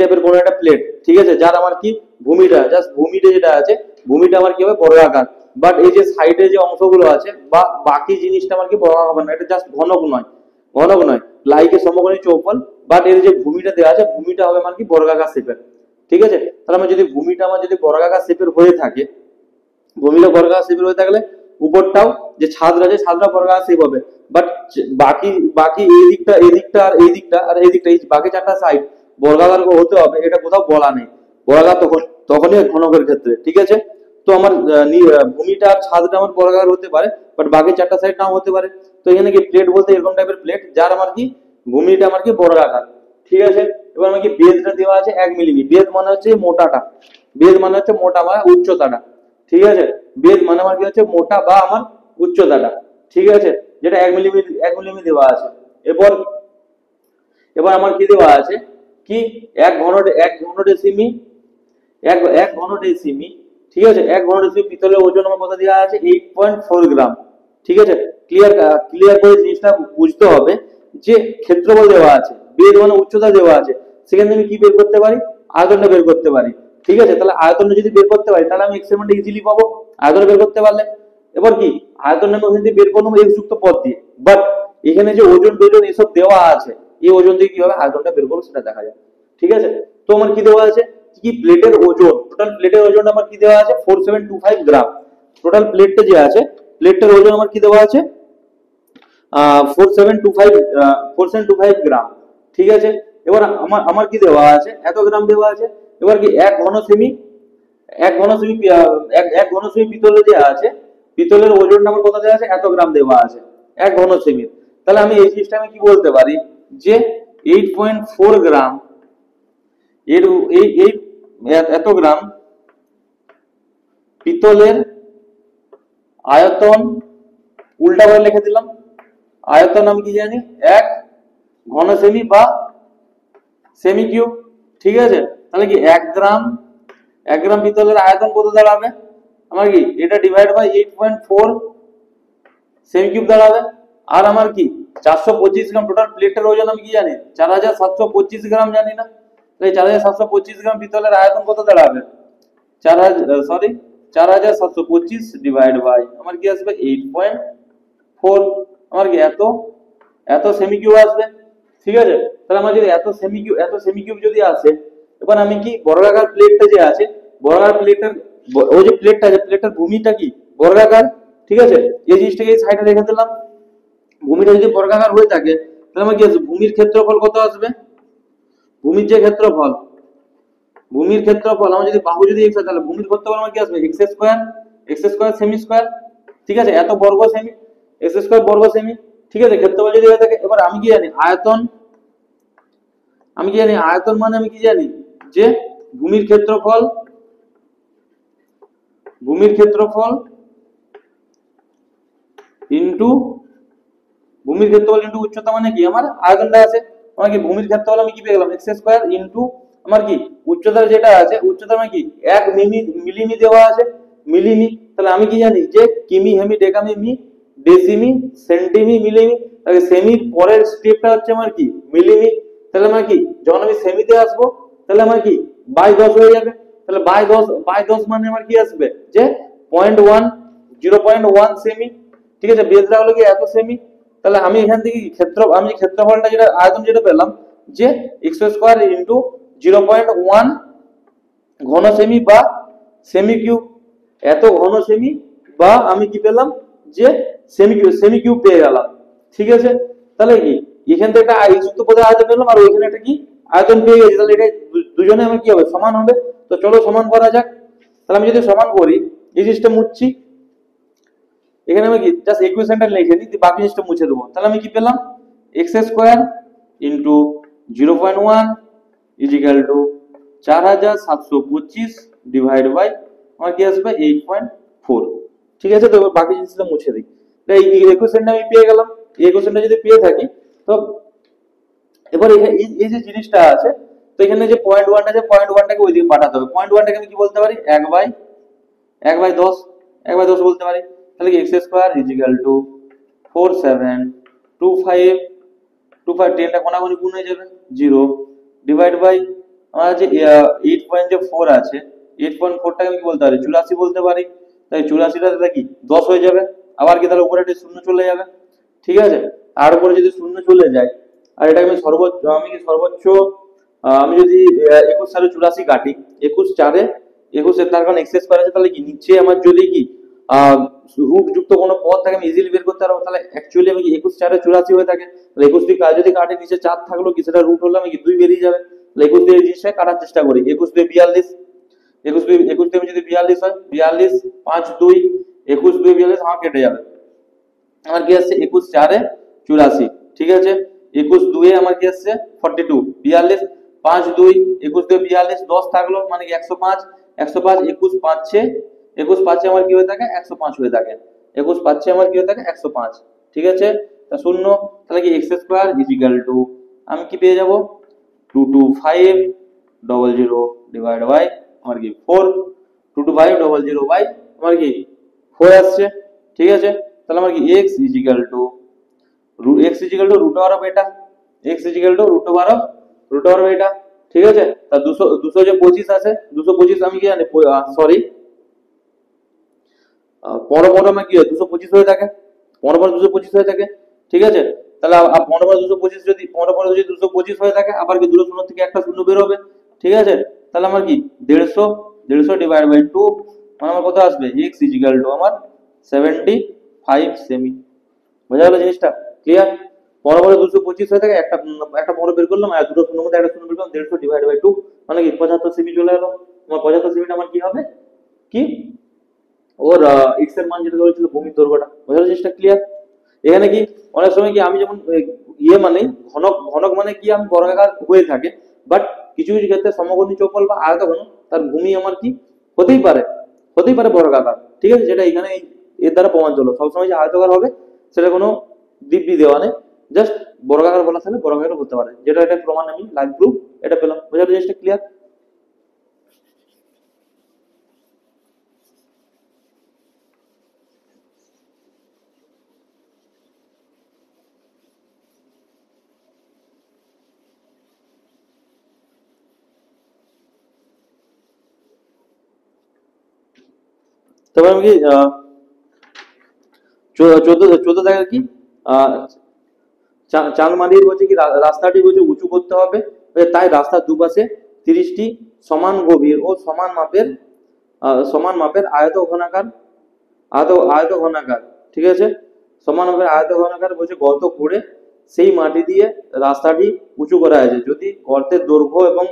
টাইপের কোনো একটা প্লেট, ঠিক আছে, যার আমার কি ভূমিটা জাস্ট ভূমিটা যেটা আছে ভূমিটা আমার কি হবে বর্গাকার, বাট এই যে সাইডে যে অংশগুলো আছে বা বাকি জিনিসটা আমার কি বর্গাকার হবে না, এটা জাস্ট ঘনক নয় লাইকের সমকোণী চৌকোণ, বাট এর যে ভূমিটা দেওয়া আছে ভূমিটা হবে আমার কি বর্গাকার শেপের, ঠিক আছে। তাহলে আমার যদি ভূমিটা আমার যদি বর্গাকার শেপের হয়ে থাকে, ভূমিটা বর্গাকার শেপের হয়ে থাকলে উপরটাও যে ছাদটা আছে ছাদটা বর্গাকার শেপ হবে, বাট বাকি বাকি এই দিকটা এই বাকি চারটা সাইড বর্গাকার হতে হবে এটা কোথাও বলা নেই। বর্গাকার তখনই ঘনকের ক্ষেত্রে, ঠিক আছে। তো আমার ভূমিটা আর ছাদটা আমার বর্গাকার হতে পারে, বাট বাকি চারটা সাইড নাও হতে পারে। তো এখানে কি প্লেট বলতে এরকম টাইপের প্লেট যার আমার কি ভূমিটা আমার কি বর্গাকার, ঠিক আছে। এবার আমার কি বেধটা দেওয়া আছে 1 মিলিমি, বেধ মানে হচ্ছে মোটাটা, বেধ মানে হচ্ছে মোটা বা উচ্চতাটা, ঠিক আছে। বেধ মানে আমার কি হচ্ছে মোটা বা আমার উচ্চতাটা, ঠিক আছে, যেটা 1 মিলিমি দেওয়া আছে। এরপর এবার আমার কি দেওয়া আছে কি 1 ঘনডেসিমি, এক ঘনডেসিমি, ঠিক আছে, 1 ঘনডেসিমি পিতলের ওজন আমার কত দেওয়া আছে 8.4 গ্রাম, ঠিক আছে। ক্লিয়ার করে জিনিসটা বুঝতে হবে যে ক্ষেত্রফল দেওয়া আছে, বেধ মানে উচ্চতা দেওয়া আছে, সেখানে আমি কি বের করতে পারি আয়তনটা বের করতে পারি, ঠিক আছে। তাহলে আয়তনটা যদি বের করতে পারি তাহলে আমি x এর মানটা ইজিলি পাবো আয়তন বের করতে পারলে। এবার কি আয়তন আমি ওখান থেকে বের করবো x যুক্ত পদ দিয়ে, বাট এখানে যে ওজন টোজন এসব দেওয়া আছে এই ওজন দিয়ে কি হবে আয়তনটা বের করবো সেটা দেখা যায়, ঠিক আছে। তো আমার কি দেওয়া আছে কি প্লেটের ওজন, টোটাল প্লেটের ওজন আমার কি দেওয়া আছে 4725 গ্রাম। টোটাল প্লেটটা যে আছে প্লেটটার ওজন আমার কি দেওয়া আছে 4725 গ্রাম, ঠিক আছে। এবার আমার কি দেওয়া আছে এত গ্রাম দেওয়া আছে। এবার কি এক ঘন সেমি পিতলে যে আছে পিতলের ওজনটা আমার কত দেওয়া আছে এত গ্রাম দেওয়া আছে 1 ঘন সেমি। তাহলে আমি এই জিনিসটা আমি কি বলতে পারি যে 8.4 গ্রাম এর এই এত গ্রাম পিতলের আয়তন, উল্টা করে লিখে দিলাম, আয়তন আমি কি জানি 1 ঘনসেমি বা সেমি কিউব, ঠিক আছে। তাহলে কি 1 গ্রাম পিতলের আয়তন কত দাঁড়াবে আমার কি এটা ডিভাইড বাই 8.4 সেমি কিউব দাঁড়াবে। আর আমার কি 425 গ্রাম টোটাল প্লেটের ওজন আমি কি জানি 4725 গ্রাম জানি না, তাহলে 4725 গ্রাম পিতলের আয়তন কত দাঁড়াবে 4725 ডিভাইড বাই আমার কি আসবে 8.4, আমার কি এত সেমি কিউব আসবে, ঠিক আছে। তাহলে আমার যদি এত সেমি কিউব যদি আসে, এবার আমি কি বর্গাকার প্লেটটা যে আছে বর্গাকার প্লেটের ওই যে প্লেটটা আছে প্লেটের ভূমিটা কি বর্গাকার, ঠিক আছে। এই জিনিসটাকে এই সাইডে রেখে দিলাম, ভূমিটা যদি বর্গাকার হয়ে থাকে তাহলে আমার কি আসবে ভূমির ক্ষেত্রফল কত আসবে, ভূমির যে ক্ষেত্রফল আমার যদি বাহু যদি x হয় তাহলে ভূমির ক্ষেত্রফল আমার কি আসবে x স্কয়ার সেমি স্কয়ার, ঠিক আছে, এত বর্গ সেমি x স্কয়ার বর্গ সেমি, ঠিক আছে। ক্ষেত্রফল যদি হয়ে থাকে, এবার আমি কি জানি আয়তন মানে আমি কি জানি যে ভূমির ক্ষেত্রফল ইনটু উচ্চতা মানে কি আমার আয়তনটা আছে, আমার কি ভূমির ক্ষেত্রফল আমি কি পেয়ে গেলাম x স্কয়ার ইনটু আমার কি উচ্চতা যেটা আছে উচ্চতা মানে কি 1 মিলিমি দেওয়া আছে মিলিমি। তাহলে আমি কি জানি যে কিমি হেমি ডেকামি ডেসিমি সেন্টিমি মিলিমি, তাহলে সেমির পরের স্টেপটা হচ্ছে আমার কি মিলিমি। তাহলে আমার কি যখন আমি সেমিতে আসবো তাহলে আমার কি বাই 10 হয়ে যাবে, তাহলে বাই 10 মানে আমার কি আসবে যে 0.1 সেমি, ঠিক আছে। বেধটা হলো কি এত সেমি। তাহলে আমি এখান থেকে আমি ক্ষেত্রফলটা যেটা আয়তন যেটা পেলাম যে x স্কয়ার ইনটু 0.1 ঘন সেমি বা সেমি কিউব, এত ঘন সেমি বা আমি কি পেলাম যে সেমি কিউব পেয়ে গেলাম, ঠিক আছে। তাহলে কি এখান থেকে একটা x যুক্ত পদে আয়তন পেলাম আর ওইখানে একটা কি আয়তন পেয়ে গেছি, তাহলে এটা দুজনে আমার কি হবে, সমান হবে। তো চলো সমান করা যাক। তাহলে আমি যদি সমান করি, এই জিনিসটা মুছছি, এখানে আমি কি জাস্ট ইকুয়েশনটা লিখে দিই, বাকি জিনিসটা মুছে দেবো। তাহলে আমি কি পেলাম, x square into 0.1 equal to 4725 divide by আমার কি আসবে 8.4। ঠিক আছে, তো বাকি জিনিসটা মুছে দিই। এই ইকুয়েশনটা আমি পেয়ে গেলাম। এই ইকুয়েশনটা যদি পেয়ে থাকি, তো এবার এই যে জিনিসটা আছে, তো এখানে যে পয়েন্ট ওয়ানটা আছে, পয়েন্ট ওয়ানটাকে ওইদিকে পাঠাতে হবে। পয়েন্ট ওয়ানটাকে আমি কি বলতে পারি, 1/10, 1/10 বলতে পারি। তাহলে কি এক্স স্কোয়ার ইজিক্যাল টু 4725, 10টা কোনাকুনি গুণ হয়ে যাবে 0 ডিভাইড বাই আমার যে 8.4 আছে, 8.4টাকে আমি কি বলতে পারি, 84 বলতে পারি। তাই 84টা কি 10 হয়ে যাবে, আবার কি তাহলে উপরে একটা শূন্য চলে যাবে। ঠিক আছে, আর উপরে যদি শূন্য চলে যায়, আর এটা আমি সর্বোচ্চ, আমি কি সর্বোচ্চ আমি যদি 21 সালে 84 কাটি, 21 4-এ 21, তার কারণ এক্স স্কয়ার আছে, তাহলে কি নিচে আমার যদি কি রুট যুক্ত কোনো পদ থাকে আমি ইজিলি বের করতে পারবো। তাহলে অ্যাকচুয়ালি আমি কি 21 4-এ 84 হয়ে থাকে, তাহলে 21 দিয়ে যদি কাটে, নিচে 4 থাকলো কি, সেটা রুট হলো আমি কি 2 বেরিয়ে যাবে। তাহলে 21 দিয়ে এই জিনিসটা কাটার চেষ্টা করি, 21 দিয়ে 42, 21 দিয়ে যদি 42 হয়, 42 5 2, 21 2 42 আমার কেটে যাবে। আমার কি আসছে 21 4-এ 84। ঠিক আছে, 21 2-এ আমার কি আসছে 42, 42 5 2, 21 2 42, 10 থাকলো মানে কি 105, 105 21 5-এ, 21 5-এ আমার কি হয়ে থাকে 105 হয়ে থাকে, 21 5-এ আমার কি হয়ে থাকে 105। ঠিক আছে, তা শূন্য, তাহলে কি এক্স স্কয়ার ইজিক্যাল টু আমি কি পেয়ে যাব 22500 ডিভাইড বাই আমার কি 4, 22500 বাই আমার কি 4 আসছে। ঠিক আছে, তাহলে আমার কি x equal to root over of এটা, x equal to root over of এটা। ঠিক আছে, তা 200 যে 25 আছে, 225 আমি কি জানি, সরি 15 আমার কি হয় 225 হয়ে থাকে, 15 225 হয়ে থাকে। ঠিক আছে, তাহলে 15 225 যদি 15 যদি 225 হয়ে থাকে, আবার কি দুটো শূন্য থেকে একটা শূন্য বের হবে। ঠিক আছে, তাহলে আমার কি 150 ডিভাইড বাই 2 মানে আমার কত আসবে, x ইজিক্যাল টু আমার 75 সেমি। বোঝা গেল জিনিসটা, ক্লিয়ার। বড় বড় 225 হয়ে থাকে, একটা একটা বড় বের করলাম, আর দুটো শূন্য মধ্যে একটা শূন্য বের করলাম, 150 ডিভাইড বাই 2 মানে কি 75 সেমি চলে এলো। আমার 75 সেমিটা আমার কি হবে, কি ওর এক্স এর মান যেটা বলেছিল ভূমির দৈর্ঘ্যটা। বোঝা গেল জিনিসটা, ক্লিয়ার। এখানে কি অনেক সময় কি আমি যেমন ইয়ে মানে ঘনক, ঘনক মানে কি আমি বর্গাকার হয়ে থাকে, বাট কিছু কিছু ক্ষেত্রে সমকোণী চৌকোণ বা আয়তঘন তার ভূমি আমার কি হতেই পারে বর্গাকার। ঠিক আছে, যেটা এখানে এর দ্বারা প্রমাণ চলো, সবসময় যে আয়তকার হবে সেটা কোনো দিব্যি দেওয়া নেই, জাস্ট বর্গাকার বলা থাকলে বর্গাকার হতে পারে, যেটা এটা প্রমাণ আমি লাইভ প্রুফ এটা পেলাম। বোঝা গেল জিনিসটা, ক্লিয়ার। তবে আমি কি 14 দেখা কি চালমারির বলছে কি রাস্তাটি বলছে উঁচু করতে হবে, তাই রাস্তার দুপাশে 30টি সমান গভীর ও সমান মাপের আয়ত ঘনাকার। ঠিক আছে, সমান মাপের আয়ত ঘনাকার বলছে গর্ত করে সেই মাটি দিয়ে রাস্তাটি উঁচু করা হয়েছে। যদি গর্তের দৈর্ঘ্য এবং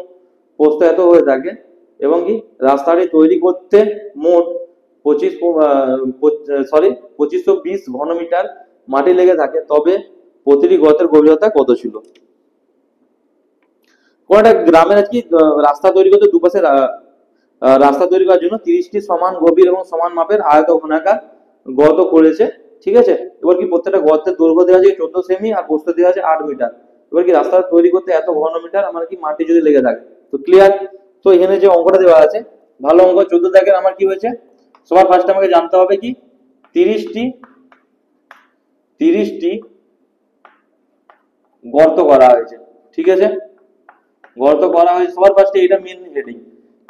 প্রস্থ এত হয়ে থাকে এবং কি রাস্তাটি তৈরি করতে মোট 2520 ঘনমিটার মাটি লেগে থাকে, তবে প্রতিটি গর্তের গভীরতা কত ছিল। কোন একটা গ্রামের আর কি রাস্তা তৈরি করতে দুপাশে রাস্তা তৈরি করার জন্য 30টি সমান গভীর এবং সমান মাপের আয়ত ঘনাকার গর্ত করেছে। ঠিক আছে, এবার কি প্রত্যেকটা গর্তের দৈর্ঘ্য দেওয়া আছে 14 সেমি আর প্রস্থ দেওয়া আছে 8 মিটার। এবার কি রাস্তা তৈরি করতে এত ঘনমিটার আমার কি মাটি যদি লেগে থাকে, তো ক্লিয়ার। তো এখানে যে অঙ্কটা দেওয়া আছে ভালো অঙ্ক, 14 দাগের আমার কি হয়েছে, সবার ফার্স্ট আমাকে জানতে হবে কি 30টি গর্ত করা হয়েছে। ঠিক আছে, গর্ত করা হয়েছে সবার ফার্স্টে, এটা মেন হেডিং,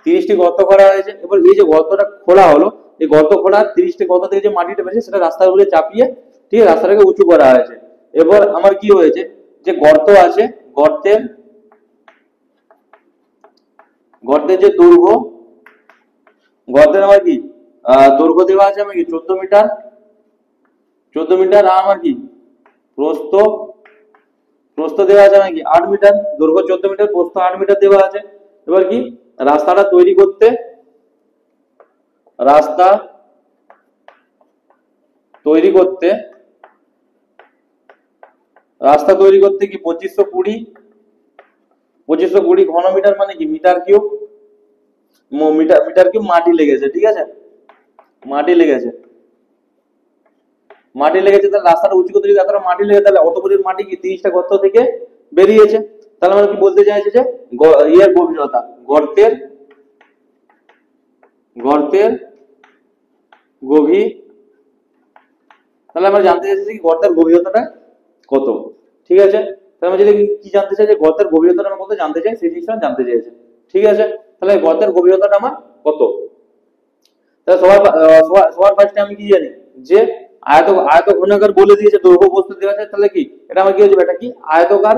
30টি গর্ত করা হয়েছে। এবার এই যে গর্তটা খোলা হলো, এই গর্ত খোলা 30টি গর্ত থেকে যে মাটিটা বেরিয়েছে সেটা রাস্তার উপরে চাপিয়ে, ঠিক আছে, রাস্তাটাকে উঁচু করা হয়েছে। এবার আমার কি হয়েছে, যে গর্ত আছে, গর্তের যে দৈর্ঘ্য, গর্তের আমার কি দৈর্ঘ্য দেওয়া আছে আমার কি 14 মিটার, আর আমার কি প্রস্থ প্রস্থ দেওয়া আছে নাকি 8 মিটার, দৈর্ঘ্য 14 মিটার, প্রস্থ 8 মিটার দেওয়া আছে। এবার কি রাস্তাটা তৈরি করতে, রাস্তা তৈরি করতে, রাস্তা তৈরি করতে কি 2520 ঘন মিটার মানে কি মিটার কিউব, মিটার কিউব মাটি লেগেছে, ঠিক আছে, মাটি লেগেছে, মাটি লেগেছে। তাহলে রাস্তাটা উঁচু করতে যদি এতটা মাটি লেগে, তাহলে অত পরিমাণ মাটি কি 30টা গর্ত থেকে বেরিয়েছে। তাহলে আমরা কি বলতে চাইছি যে ইয়ের গভীরতা, গর্তের গর্তের গভীর, তাহলে আমরা জানতে চাইছি কি গর্তের গভীরতাটা কত, ঠিক আছে। তাহলে আমরা যদি কি জানতে চাই যে গর্তের গভীরতাটা আমরা কত জানতে চাই, সেই জিনিসটা জানতে চাইছি, ঠিক আছে। তাহলে গর্তের গভীরতাটা আমার কত, তাহলে সবার ফার্স্টে আমি কি জানি যে আয়ত ঘনাকার বলে দিয়েছে, দৈর্ঘ্য বস্তু দেওয়া আছে, তাহলে কি এটা আমার কি হয়ে যাবে, এটা কি আয়তকার,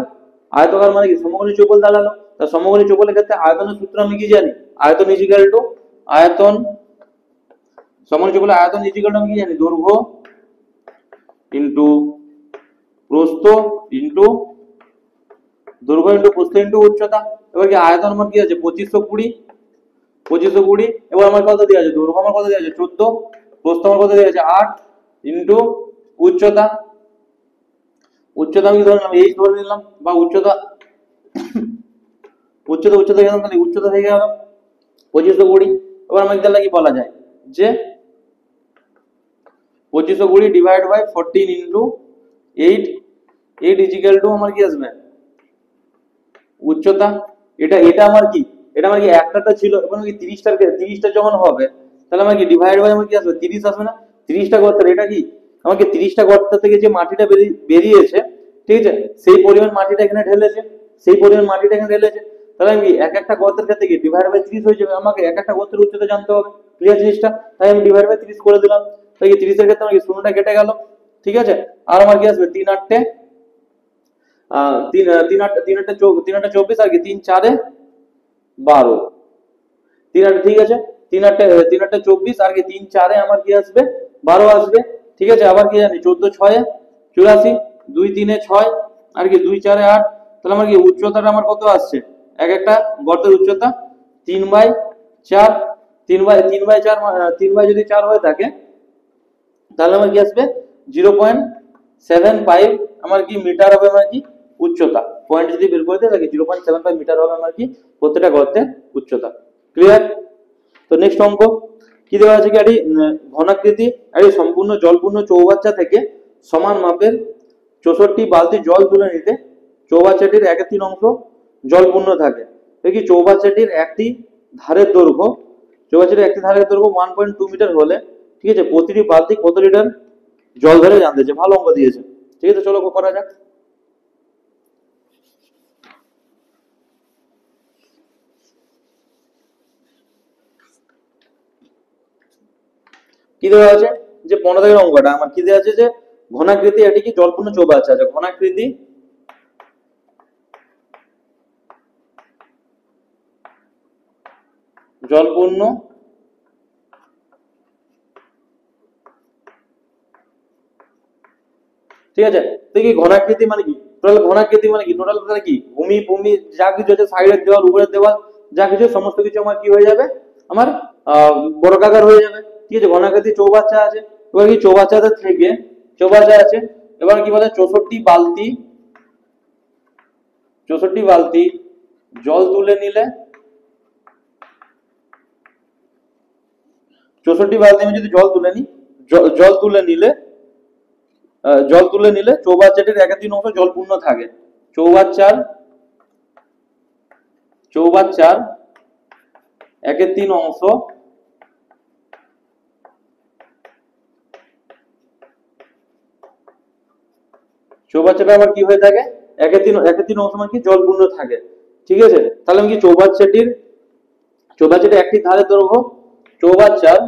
আয়তকার মানে কি সমকোণী চৌকোণ দাঁড়ালো। তা সমকোণী চৌকোণের ক্ষেত্রে আয়তনের সূত্র আমি কি জানি, আয়তন ইজ ইকুয়াল টু আয়তন, সমকোণী চৌকোণের আয়তন ইজ ইকুয়াল টু আমি কি জানি দৈর্ঘ্য ইনটু প্রস্থ ইনটু দৈর্ঘ্য ইনটু প্রস্থ ইনটু উচ্চতা। এবার কি আয়তন আমার কি আছে 2520, এবার আমার কত দেওয়া আছে, দৈর্ঘ্য আমার কত দেওয়া আছে 14, প্রস্থ আমার কত দেওয়া আছে 8 ইনটু উচ্চতা, উচ্চতা আমি ধরে নিলাম এইচ ধরে নিলাম, বা উচ্চতা উচ্চতা গেলাম, তাহলে উচ্চতা থেকে গেল 2520। এবার আমাকে তাহলে কি বলা যায় যে 2520 divide by 14 into 8 is equal to আমার কি আসবে উচ্চতা। এটা আমার কি, এটা আমার কি একটাটা ছিল, এখন কি 30টা যখন হবে, তাহলে আমার কি ডিভাইড বাই আমার কি আসবে 30 আসবে না, 30টা গর্তের এটা কি আমাকে 30টা গর্ত থেকে যে মাটিটা বেরিয়েছে, ঠিক আছে, সেই পরিমাণ মাটিটা এখানে ঢেলেছে, সেই পরিমাণ মাটিটা এখানে ঢেলেছে। তাহলে আমি এক একটা গর্তের ক্ষেত্রে কি ডিভাইড বাই 30 হয়ে যাবে, আমাকে এক একটা গর্তের উচ্চতা জানতে হবে, ক্লিয়ার জিনিসটা, তাই আমি ডিভাইড বাই 30 করে দিলাম। তাই কি 30 এর ক্ষেত্রে আমার কি শূন্যটা কেটে গেল, ঠিক আছে। আর আমার কি আসবে 3 8 3 8 24 আর কি 3 4 12, 3 8 ঠিক আছে, 3 8 24 আর কি 3 4 আমার কি আসবে 12 আসবে, ঠিক আছে। আবার কি জানি 14 6 84, 2 3 6 আর কি 2 4 8, তাহলে আমার কি উচ্চতাটা আমার কত আসছে, এক একটা গর্তের উচ্চতা 3/4, 3/4, 3 বাই যদি 4 হয়ে থাকে, তাহলে আমার কি আসবে 0.75 আমার কি মিটার হবে আমার কি উচ্চতা, পয়েন্ট যদি বের করে দেয় তাহলে 0.75 মিটার হবে আমার কি প্রত্যেকটা গর্তের উচ্চতা, ক্লিয়ার। তো নেক্সট অঙ্ক কি দেওয়া আছে কি একটি ঘনাকৃতি একটি সম্পূর্ণ জলপূর্ণ চৌবাচ্চা থেকে সমান মাপের 64 বালতি জল তুলে নিতে চৌবাচ্চাটির 1/3 অংশ জলপূর্ণ থাকে। দেখি চৌবাচ্চাটির একটি ধারের দৈর্ঘ্য 1.2 মিটার হলে, ঠিক আছে, প্রতিটি বালতি কত লিটার জল ধরে জানতে চাই, ভালো অঙ্ক দিয়েছে, ঠিক আছে, চলো করা যাক। কি দেওয়া আছে যে 15 থেকে অঙ্কটা আমার কি দেওয়া আছে যে ঘনাকৃতি এটি কি জলপূর্ণ চৌবাচ্চা আছে, ঘনাকৃতি জলপূর্ণ ঠিক আছে। তো কি ঘনাকৃতি মানে কি, টোটাল ঘনাকৃতি মানে কি, টোটাল মানে কি ভূমি যা কিছু আছে, সাইডের দেওয়াল উপরের দেওয়াল যা কিছু সমস্ত কিছু আমার কি হয়ে যাবে আমার বর্গাকার হয়ে যাবে, ঠিক আছে। ঘনাকৃতি চৌবাচ্চা আছে, এবার কি চৌবাচ্চাতে থেকে চৌবাচ্চা আছে, এবার কি বলে 64 বালতি জল তুলে নিলে, 64 বালতি আমি যদি জল তুলে নিই, জল তুলে নিলে চৌবাচ্চাটির 1/3 অংশ জলপূর্ণ থাকে। চৌবাচ্চার 1/3 অংশ চৌবাচ্চাটা আবার কি হয়ে থাকে 1/3 অংশ মানে কি জলপূর্ণ থাকে, ঠিক আছে। তাহলে আমি কি চৌবাচ্চাটির একটি ধারের দৈর্ঘ্য, চৌবাচ্চার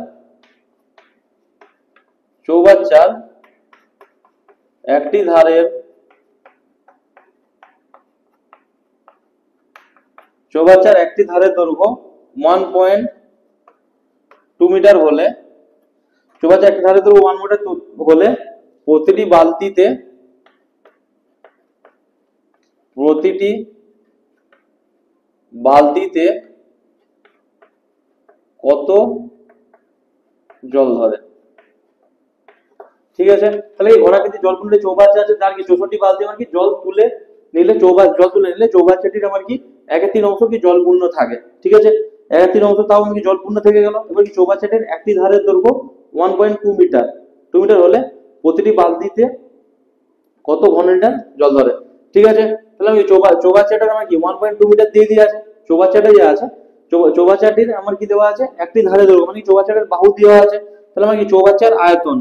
একটি ধারের দৈর্ঘ্য 1.2 মিটার হলে, চৌবাচ্চার একটি ধারের দৈর্ঘ্য 1 মিটার হলে প্রতিটি বালতিতে প্রতিটি বালতিতে কত জল ধরে। ঠিক আছে, তাহলে এই ঘোড়াকৃতি জলকুণ্ডে চৌবাচ্চা আছে, তার কি 64 বালতি আমার কি জল তুলে নিলে চৌবাচ্চাটির আমার কি 1/3 অংশ কি জলপূর্ণ থাকে। ঠিক আছে, 1/3 অংশ তাও আমার কি জলপূর্ণ থেকে গেল। এবার কি চৌবাচ্চাটির একটি ধারের দৈর্ঘ্য 1.2 মিটার, 2 মিটার হলে প্রতিটি বালতিতে কত ঘন লিটার জল ধরে। ঠিক আছে, তাহলে আমি চৌবাচ্চাটার আমার কি 1.2 মিটার দিয়ে দিয়ে আছে, চৌবাচ্চাটা যে আছে চৌবাচ্চাটির আমার কি দেওয়া আছে একটি ধারে দৈর্ঘ্য, মানে চৌবাচ্চাটার বাহু দেওয়া আছে। তাহলে আমার কি চৌবাচ্চার আয়তন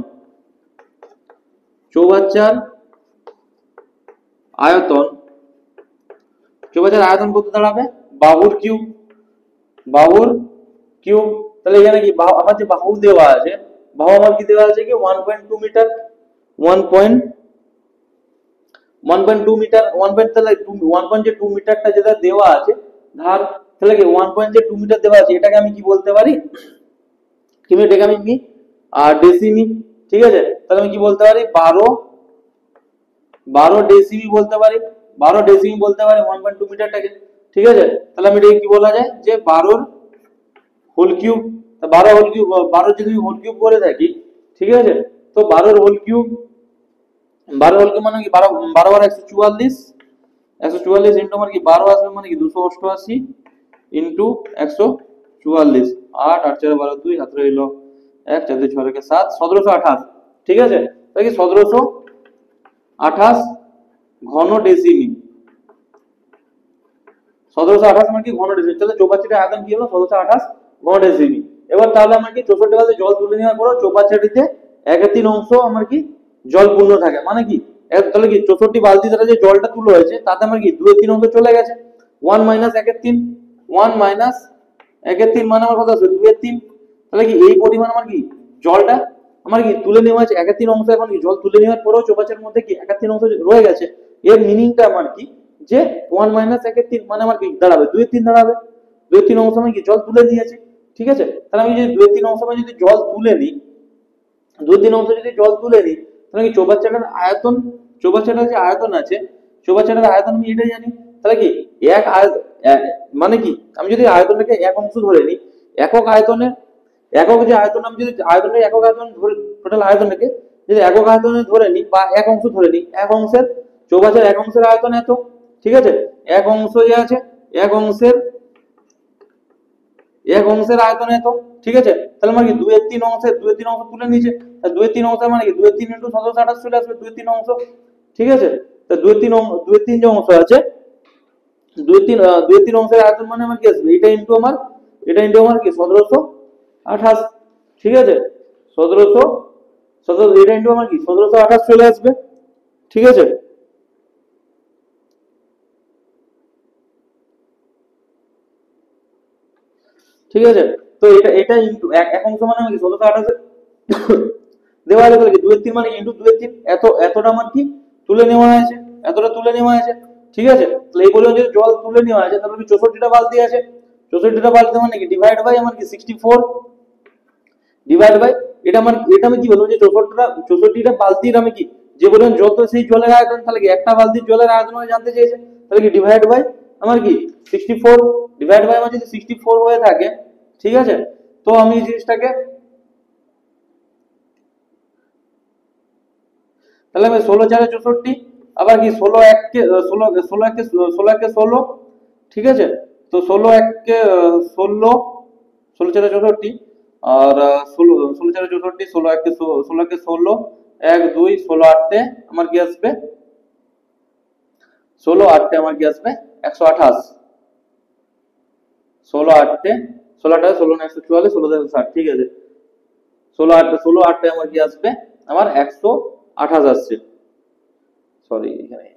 আয়তন চৌবাচ্চার আয়তন কত দাঁড়াবে, বাহুর কিউব। তাহলে এখানে কি আমার যে বাহু দেওয়া আছে, বাহু আমার কি দেওয়া আছে কি 1.2 মিটার, 1.2 মিটার, 1.2 মিটারটা যেটা দেওয়া আছে ধার, তাহলে কি 1.2 মিটার দেওয়া আছে, এটাকে আমি কি বলতে পারি, এটাকে আমি কি ডেসিমি। ঠিক আছে, তাহলে আমি কি বলতে পারি 12 ডেসিমি বলতে পারি, 12 ডেসিমি বলতে পারি 1.2 মিটারটাকে। ঠিক আছে, তাহলে আমি এটাকে কি বলা যায় যে 12 হোল কিউব। 12 হোল কিউব, 12 যদি হোল কিউব করে থাকি, ঠিক আছে, তো 12 হোল কিউব, 12 হোল কিউব মানে কি 12 বার 144, 144 ইনটু আমার কি 12 আসবে মানে কি 288 ইনটু 144, 8 8 4 12 2 হাতে রইল 1 4 2 6 7 1728। ঠিক আছে, তাহলে কি 1728 ঘন ডেসিমি, 1728 মানে কি ঘন ডেসিমি। তাহলে চৌবাচ্চাটির আয়তন কি হলো 1728 ঘন ডেসিমি। এবার তাহলে আমার কি 64 বালতি জল তুলে নেওয়ার পর চৌবাচ্চাটিতে 1/3 অংশ আমার কি জল পূর্ণ থাকে, মানে কি তাহলে কি 64 বালতি দ্বারা যে জলটা তুলো হয়েছে তাতে আমার কি 2/3 অংশ চলে গেছে, 1 মাইনাস 1/3, 1 মাইনাস 1/3 মানে আমার কত আসবে 2/3। তাহলে কি এই পরিমাণ আমার কি জলটা আমার কি তুলে নেওয়া হয়েছে 1/3 অংশ, এখন কি জল তুলে নেওয়ার পরেও চৌবাচ্চার মধ্যে কি 1/3 অংশ রয়ে গেছে। এর মিনিংটা আমার কি যে 1 মাইনাস 1/3 মানে আমার কি দাঁড়াবে 2/3 দাঁড়াবে, 2/3 অংশ আমি কি জল তুলে নিয়েছি। ঠিক আছে, তাহলে আমি যদি 2/3 অংশ যদি জল তুলে নিই, 2/3 অংশ যদি জল তুলে নিই, তাহলে কি চৌবাচ্চাটার আয়তন, চৌবাচ্চাটার যে আয়তন আছে, চৌবাচ্চাটার আয়তন আমি এটাই জানি। তাহলে কি মানে কি আমি যদি আয়তনটাকে এক অংশ ধরে নিই, একক আয়তনের একক যে আয়তন, আমি যদি আয়তনের একক আয়তন ধরে টোটাল আয়তনটাকে যদি একক আয়তনে ধরে নিই বা এক অংশ ধরে নিই, এক অংশের চৌবাচ্চার এক অংশের আয়তন এত। ঠিক আছে, এক অংশ যে আছে এক অংশের আয়তন এত। ঠিক আছে, তাহলে মানে কি 2/3 অংশ তুলে নিয়েছে, 2/3 অংশ মানে কি 2/3 ইনটু 1728 চলে আসবে 2/3 অংশ। ঠিক আছে, তা 2/3 যে অংশ আছে 2/3 অংশের আয়তন মানে আমার কি আসবে এটা ইনটু আমার কি 1728। ঠিক আছে, 17 এটা ইনটু আমার কি 1728 চলে আসবে। ঠিক আছে, ঠিক আছে, তো এটা ইনটু এক অংশ মানে কি 1728 দেওয়া আছে, তাহলে কি 2/3 মানে ইনটু 2/3, এতটা আমার কি তুলে নেওয়া হয়েছে, এতটা তুলে নেওয়া হয়েছে। ঠিক আছে, তাহলে এই পরিমাণ যদি জল তুলে নেওয়া হয়েছে, তাহলে কি 64টা বালতি আছে, 64টা বালতি মানে কি ডিভাইড বাই আমার কি 64, ডিভাইড বাই এটা আমি কি বলবো যে 64টা বালতির আমি কি যে পরিমাণ জল, তো সেই জলের আয়তন, তাহলে কি একটা বালতির জলের আয়তন আমি জানতে চেয়েছে, তাহলে কি ডিভাইড বাই আমার কি 64, ডিভাইড বাই আমার যদি 64 হয়ে থাকে, ঠিক আছে, তো আমি এই জিনিসটাকে তাহলে আমি 16 4 64, আবার কি 16 1 কে 16, ঠিক আছে, তো 16 1 কে 16, 16 4 64, আর 16 4 64, 16 1 কে 16, 1 2 16 8 আমার কি আসবে 16 8 আমার কি আসবে 128, 16 8 16 8 16 144, 16 60। ঠিক আছে, 16 8 আমার কি আসবে আমার 128 আসছে, সরি এখানে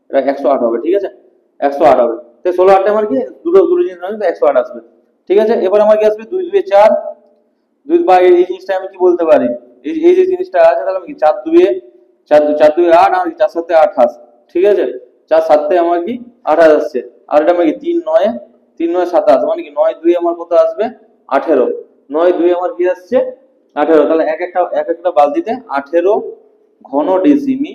এটা 108 হবে। ঠিক আছে, 108 হবে, তো 16 8 আমার কি দুটো দুটো জিনিস আছে, তো 108 আসবে। ঠিক আছে, এবার আমার কি আসবে 2 2 4, 2 বা এই জিনিসটা আমি কি বলতে পারি, এই যে জিনিসটা আছে, তাহলে আমি কি 4 2 4 2 8 আর 4 7 28। ঠিক আছে, 4 7 আমার কি 28 আসছে, আর এটা আমার কি 3 9 27, মানে কি 9 2 আমার কত আসবে 18, 9 2 আমার কি আসছে 18, তাহলে এক একটা বালতিতে 18 ঘন ডেসিমি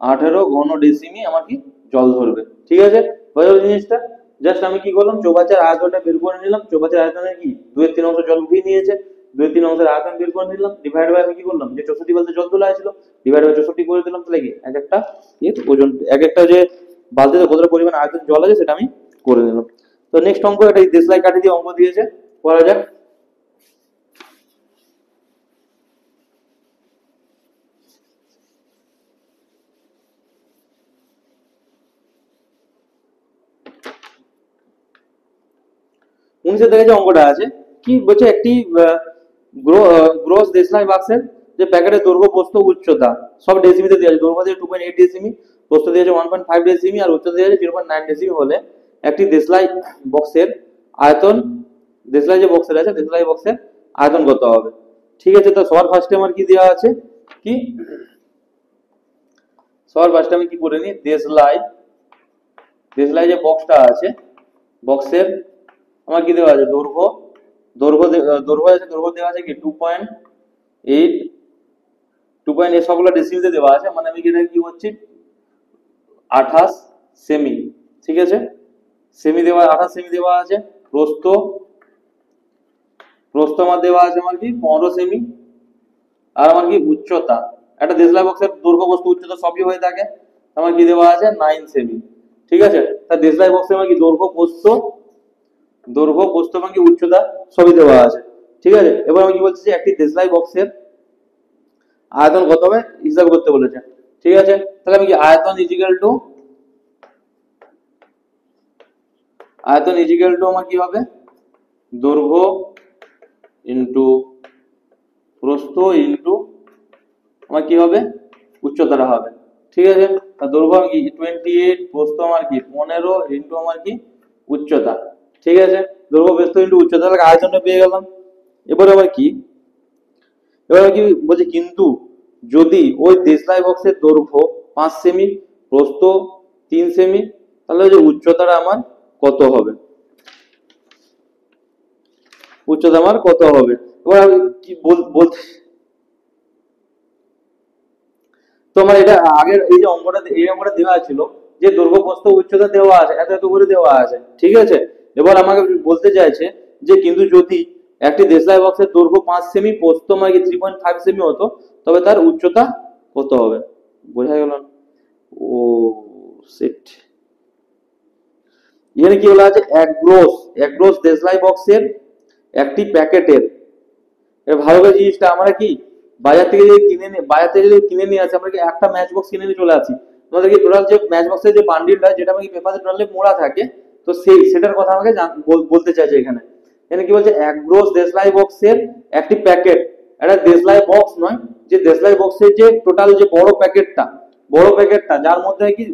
18 ঘন ডেসিমি আমার কি জল ধরবে। ঠিক আছে, হয়ে গেল জিনিসটা। জাস্ট আমি কি করলাম, চৌবাচ্চার আয়তনটা বের করে নিলাম। চৌবাচ্চার আয়তনে কি 2/3 অংশ জল উঠিয়ে নিয়েছে, 2/3 অংশের আয়তন বের করে নিলাম। ডিভাইড বাই আমি কি করলাম, যে 64 বালতি জল তোলা হয়েছিল ডিভাইড বাই 64 করে দিলাম। তাহলে কি এক একটা ওজন, এক একটা যে বালতিতে কতটা পরিমাণ আয়তন জল আছে সেটা আমি করে নিলাম। তো নেক্সট অঙ্ক, এটা দেশলাই কাঠি দিয়ে অঙ্ক দিয়েছে, করা যাক। উনিশের থেকে যে অঙ্কটা আছে কি বলছে, একটি গ্রোস দেশলাই বাক্সের যে প্যাকেটের দৈর্ঘ্য প্রস্থ উচ্চতা সব ডেসিমিতে দেওয়া আছে। দৈর্ঘ্য দিয়েছে 2.8 ডেসিমি, প্রস্থ দিয়েছে 1.5 ডেসিমি আর উচ্চতা দিয়েছে 0.9 ডেসিমি হলে একটি দেশলাই বক্সের আয়তন, দেশলাই যে বক্সের আছে দেশলাই বক্সের আয়তন কত হবে। ঠিক আছে, তো সবার ফার্স্টে আমার কি দেওয়া আছে, কি সবার ফার্স্টে আমি কি করে নিই, দেশলাই যে বক্সটা আছে বক্সের আমার কি দেওয়া আছে, দৈর্ঘ্য দৈর্ঘ্য দেওয়া আছে কি 2.8 সবগুলো ডেসিমিতে দেওয়া আছে, মানে আমি এটা কি হচ্ছে 28 সেমি। ঠিক আছে, সেমি দেওয়া 28 সেমি দেওয়া আছে। প্রস্থ আমার দেওয়া আছে আমার কি 15 সেমি। আর আমার কি উচ্চতা, একটা দেশলাই বক্সের দৈর্ঘ্য প্রস্থ উচ্চতা সবই হয়ে থাকে, আমার কি দেওয়া আছে 9 সেমি। ঠিক আছে, তা দেশলাই বক্সে আমার কি দৈর্ঘ্য প্রস্থ এবং কি উচ্চতা সবই দেওয়া আছে। ঠিক আছে, এবার আমি কি বলছি যে একটি দেশলাই বক্সের আয়তন কত হবে হিসাব করতে বলেছে। ঠিক আছে, তাহলে আমি কি আয়তন ইজিক্যাল টু আমার কি হবে, দৈর্ঘ্য ইনটু প্রস্থ ইনটু আমার কি হবে উচ্চতাটা হবে। ঠিক আছে, তা দৈর্ঘ্য আমি কি 28, প্রস্থ আমার কি 15 ইনটু আমার কি উচ্চতা। ঠিক আছে, দৈর্ঘ্য প্রস্থ ইনটু উচ্চতা, তাহলে আয়তনটা পেয়ে গেলাম। এবারে আবার কি, বলছে কিন্তু যদি ওই দেশলাই বক্সের দৈর্ঘ্য 5 সেমি, প্রস্থ 3 সেমি, তাহলে ওই যে উচ্চতাটা আমার কত হবে, এবার আমি কি বলতে, তোমার এটা আগের এই যে অঙ্কটা দেওয়া ছিল যে দৈর্ঘ্য প্রস্থ উচ্চতা দেওয়া আছে, এত এত করে দেওয়া আছে। ঠিক আছে, এবার আমাকে বলতে চাইছে যে কিন্তু যদি একটি দেশলাই বক্সের দৈর্ঘ্য 5 সেমি, প্রস্থ মানে 3.5 সেমি হতো, তবে তার উচ্চতা কত হবে। বোঝা গেল না? ও সেট, এখানে কি বলা আছে, এক গ্রোস দেশলাই বক্সের একটি প্যাকেটের, ভালো করে জিনিসটা আমরা কি বাজার থেকে যদি কিনে নিয়ে আসি, আমরা কি একটা ম্যাচ বক্স কিনে নিয়ে চলে আসি, আমাদের কি টোটাল যে ম্যাচ বক্সের যে বান্ডিলটা যেটা আমাকে পেপারে টোটালে মোড়া থাকে, তো সেটার কথা আমাকে বলতে চাইছে এখানে। এখানে কি বলছে, এক গ্রোস দেশলাই বক্সের একটি প্যাকেট, একটা দেশলাই বক্স নয়, যে দেশলাই বক্সের যে টোটাল যে বড় প্যাকেটটা যার মধ্যে কি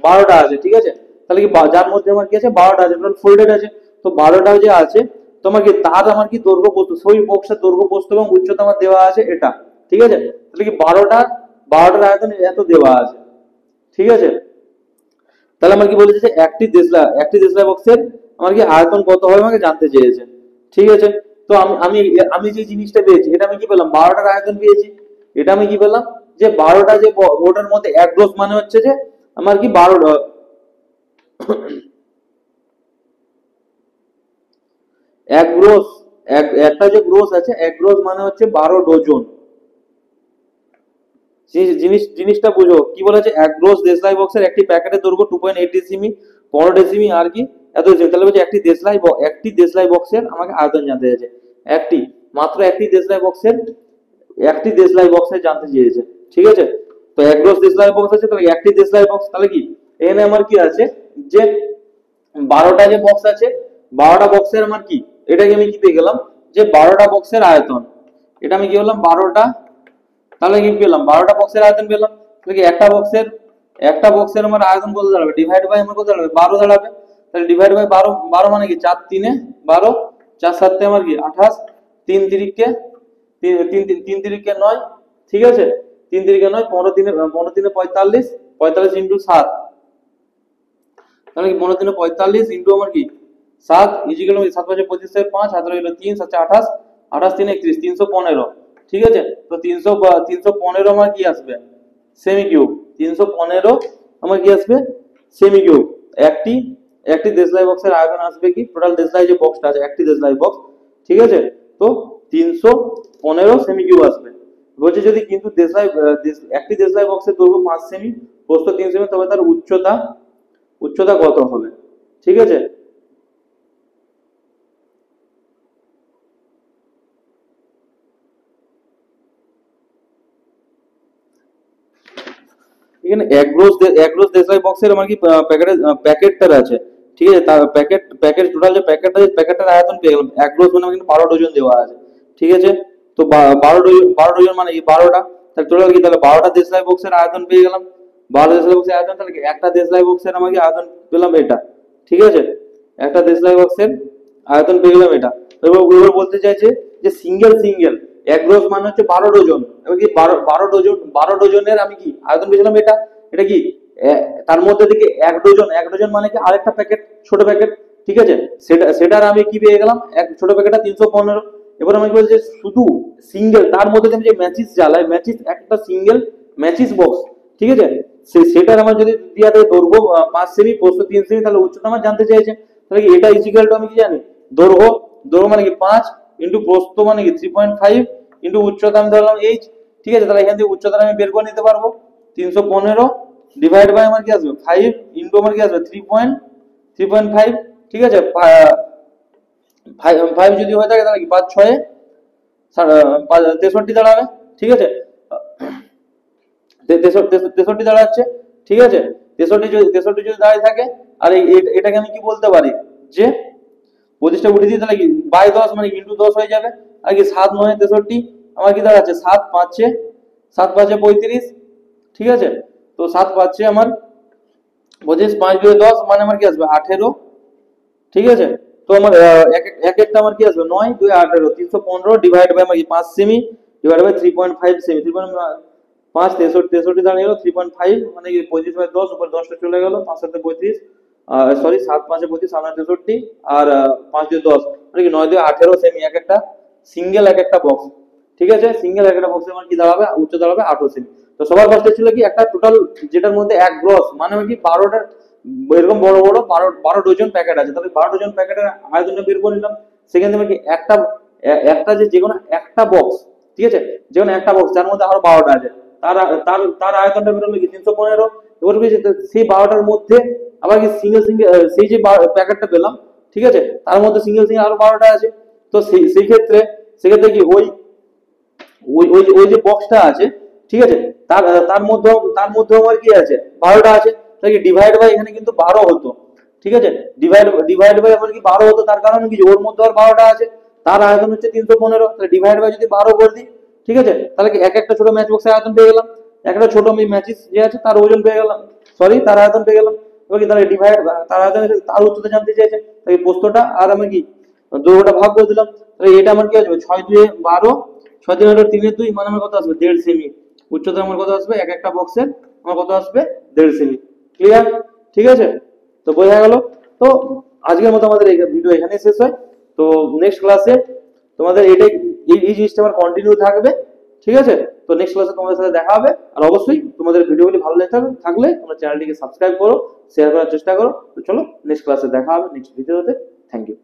12টা আছে। ঠিক আছে, তাহলে কি যার মধ্যে আমার কি আছে 12টা আছে, টোটাল ফোল্ডেড আছে, তো 12টা যে আছে তোমার কি তার আমার কি দৈর্ঘ্য প্রস্থ, সেই বক্সের দৈর্ঘ্য প্রস্থ এবং উচ্চতা আমার দেওয়া আছে এটা। ঠিক আছে, তাহলে কি 12টার আয়তন এত দেওয়া আছে। ঠিক আছে, তাহলে আমার কি বলেছে যে একটি দেশলাই বক্সের আমার কি আয়তন কত হবে আমাকে জানতে চেয়েছে। ঠিক আছে, তো আমি আমি যে জিনিসটা পেয়েছি এটা আমি কি পেলাম, 12টার আয়তন পেয়েছি। এটা আমি কি পেলাম, যে 12টা যে ওটার মধ্যে এক গ্রোস মানে হচ্ছে যে আমার কি 12টা, এক গ্রোস একটা যে গ্রোস আছে, এক গ্রোস মানে হচ্ছে 12 ডজন। জিনিসটা বুঝো কি বলেছে, এক গ্রোস দেশলাই বক্সের একটি প্যাকেটের দৈর্ঘ্য 2.8 ডেসিমি, 15 ডেসিমি আর কি এত ডেসিমি, তাহলে বলছে একটি দেশলাই বক্সের আমাকে আয়তন জানতে চেয়েছে। মাত্র একটি দেশলাই বক্সের জানতে চেয়েছে। ঠিক আছে, তো এক গ্রোস দেশলাই বক্স আছে, তাহলে একটি দেশলাই বক্স, তাহলে কি এখানে আমার কি আছে যে 12টা যে বক্স আছে, 12টা বক্সের আমার কি, এটাকে আমি কি পেয়ে গেলাম যে 12টা বক্সের আয়তন, এটা আমি কি বললাম 12টা, তাহলে কি পেলাম 12টা বক্সের আয়তন পেলাম। তাহলে কি একটা বক্সের আমার আয়তন কত দাঁড়াবে, ডিভাইড বাই আমার কত দাঁড়াবে 12 দাঁড়াবে। তাহলে ডিভাইড বাই 12 মানে কি 4 3 12, 4 7 আমার কি 28, 3 3 3 9। ঠিক আছে, 3 3 9, 15 3 45, 45 ইনটু 7, তাহলে কি 15 3 45 ইনটু আমার কি 7 ইজিক্যাল 7 5 25 5 হাতে রইল 3 7 28, 28 3 31, 315। ঠিক আছে, তো 315 আমার কি আসবে সেমি কিউব, 315 আমার কি আসবে সেমি কিউব। একটি একটি দেশলাই বক্সের আয়তন আসবে কি, টোটাল দেশলাই যে বক্সটা আছে একটি দেশলাই বক্স, ঠিক আছে, তো 315 সেমি কিউব আসবে। বলছে যদি কিন্তু দেশলাই একটি দেশলাই বক্সের দৈর্ঘ্য 5 সেমি, প্রস্থ 3 সেমি, তবে তার উচ্চতা কত হবে, ঠিক আছে। এখানে এগ্রোস দেশলাই বক্সের আমার কি প্যাকেটটা আছে, ঠিক আছে, তার প্যাকেট টোটাল যে প্যাকেটটার আয়তন পেয়ে গেলাম। এগ্রোস মানে কিন্তু 12 ডজন দেওয়া আছে, ঠিক আছে, তো 12 ডজন মানে কি 12টা, তাহলে টোটাল কি, তাহলে 12টা দেশলাই বক্সের আয়তন পেয়ে গেলাম। 12 দেশলাই বক্সের আয়তন, তাহলে কি একটা দেশলাই বক্সের আমাকে আয়তন পেলাম এটা, ঠিক আছে, একটা দেশলাই বক্সের আয়তন পেয়ে গেলাম এটা। এবার বলতে চাইছে যে সিঙ্গেল এগ্রোস মানে হচ্ছে 12 ডজন, এবার কি 12 ডজনের আমি কি আয়তন পেয়েছিলাম এটা, এটা কি তার মধ্যে থেকে এক ডজন মানে কি আরেকটা প্যাকেট, ছোট প্যাকেট, ঠিক আছে, সেটার আমি কি পেয়ে গেলাম, এক ছোট প্যাকেটটা 315। এবার আমি বলছি যে শুধু সিঙ্গেল, তার মধ্যে আমি যে ম্যাচিস জ্বালাই, ম্যাচিস একটা সিঙ্গেল ম্যাচিস বক্স, ঠিক আছে, সেটার আমার যদি দিয়া থাকে দৈর্ঘ্য 5 সেমি, প্রস্থ 3 সেমি, তাহলে উচ্চতা আমার জানতে চাইছে। তাহলে কি এটা ইকুয়াল টু আমি কি জানি, দৈর্ঘ্য মানে কি 5 ইনটু প্রস্থ মানে কি 3.5 ইনটু উচ্চতা আমি ধরলাম h, ঠিক আছে, তাহলে এখান থেকে উচ্চতা আমি বের করে নিতে পারবো। 315 ডিভাইড বাই আমার কি আসবে 5 ইনটু আমার কি আসবে 3.5, ঠিক আছে, 5 যদি হয়ে থাকে তাহলে কি 5 6 63 দাঁড়াবে, ঠিক আছে, 63 দাঁড়াচ্ছে, ঠিক আছে, 63 যদি দাঁড়িয়ে থাকে, আর এটাকে আমি কি বলতে পারি যে 25টা উঠিয়ে দিই, তাহলে কি বাই 10 মানে ইনটু 10 হয়ে যাবে, আর কি 7 9 63 আমার কি দাঁড়াচ্ছে 7 5 35, ঠিক আছে, তো 7 5 আমার 25, 5 2 10 মানে আমার কি আসবে 18, ঠিক আছে, তো আমার এক একটা আমার কি আসবে 9 2 18, 315 ডিভাইড বাই আমার কি 5 সেমি ডিভাইড বাই 3.5 সেমি, 3.5 63 দাঁড়িয়ে গেল 3.5 মানে কি 25 বাই 10, উপর 10টা চলে গেল, 5 7 35, সরি 7 5 35, 7 63, আর 5 2 10 মানে কি 9 2 18 সেমি এক একটা সিঙ্গেল এক একটা বক্স, ঠিক আছে, সিঙ্গেল এক একটা বক্সের মান কি দাঁড়াবে, উচ্চতা দাঁড়াবে 18 সেমি। তো সবার ফার্স্টে ছিল কি একটা টোটাল যেটার মধ্যে এক গ্রস মানে কি 12টার এরকম বড় বড় 12 ডজন প্যাকেট আছে, তাহলে 12 ডজন প্যাকেটের আয়তনটা বের করে নিলাম। সেখান থেকে কি একটা যে যেকোনো একটা বক্স, ঠিক আছে, যেকোনো একটা বক্স যার মধ্যে আরো 12টা আছে, তার তার তার আয়তনটা বের হলো কি 315। এবার কি সেই 12টার মধ্যে আবার কি সিঙ্গেল সেই যে প্যাকেটটা পেলাম, ঠিক আছে, তার মধ্যে সিঙ্গেল আরো 12টা আছে, তো সেই ক্ষেত্রে কি ওই ওই ওই ওই যে বক্সটা আছে, ঠিক আছে, তার মধ্যে আমার কি আছে 12টা আছে, তাহলে ডিভাইড বাই এখানে কিন্তু 12 হতো, ঠিক আছে, ডিভাইড বাই আমার কি 12 হতো, তার কারণ কি ওর মধ্যে আর 12টা আছে, তার আয়তন হচ্ছে 315, তাহলে ডিভাইড বাই যদি 12 করে দিই, ঠিক আছে, তাহলে কি এক একটা ছোট ম্যাচ বক্সের আয়তন পেয়ে গেলাম, একটা ছোট ম্যাচিস যে আছে তার ওজন পেয়ে গেলাম, সরি তার আয়তন পেয়ে গেলাম। এবার কি তাহলে ডিভাইড তার আয়তন তার উচ্চতা জানতে চাইছে, তাই প্রস্থটা আর আমি কি দৈর্ঘ্যটা ভাগ করে দিলাম, তাহলে এটা আমার কি আসবে 6 2 12, 6 3 3 2 মানে আমার কত আসবে 1.5 সেমি, উচ্চতা আমার কত আসবে এক একটা বক্সের আমার কত আসবে 1.5 সেমি। ক্লিয়ার, ঠিক আছে, তো বোঝা গেল। তো আজকের মতো আমাদের এই ভিডিও এখানে শেষ হয়। তো নেক্সট ক্লাসে তোমাদের এই জিনিসটা আমার কন্টিনিউ থাকবে, ঠিক আছে, তো নেক্সট ক্লাসে তোমাদের সাথে দেখা হবে। আর অবশ্যই তোমাদের ভিডিওগুলি ভালো লেগে থাকলে তোমরা চ্যানেলটিকে সাবস্ক্রাইব করো, শেয়ার করার চেষ্টা করো। তো চলো নেক্সট ক্লাসে দেখা হবে নেক্সট ভিডিওতে। Thank you.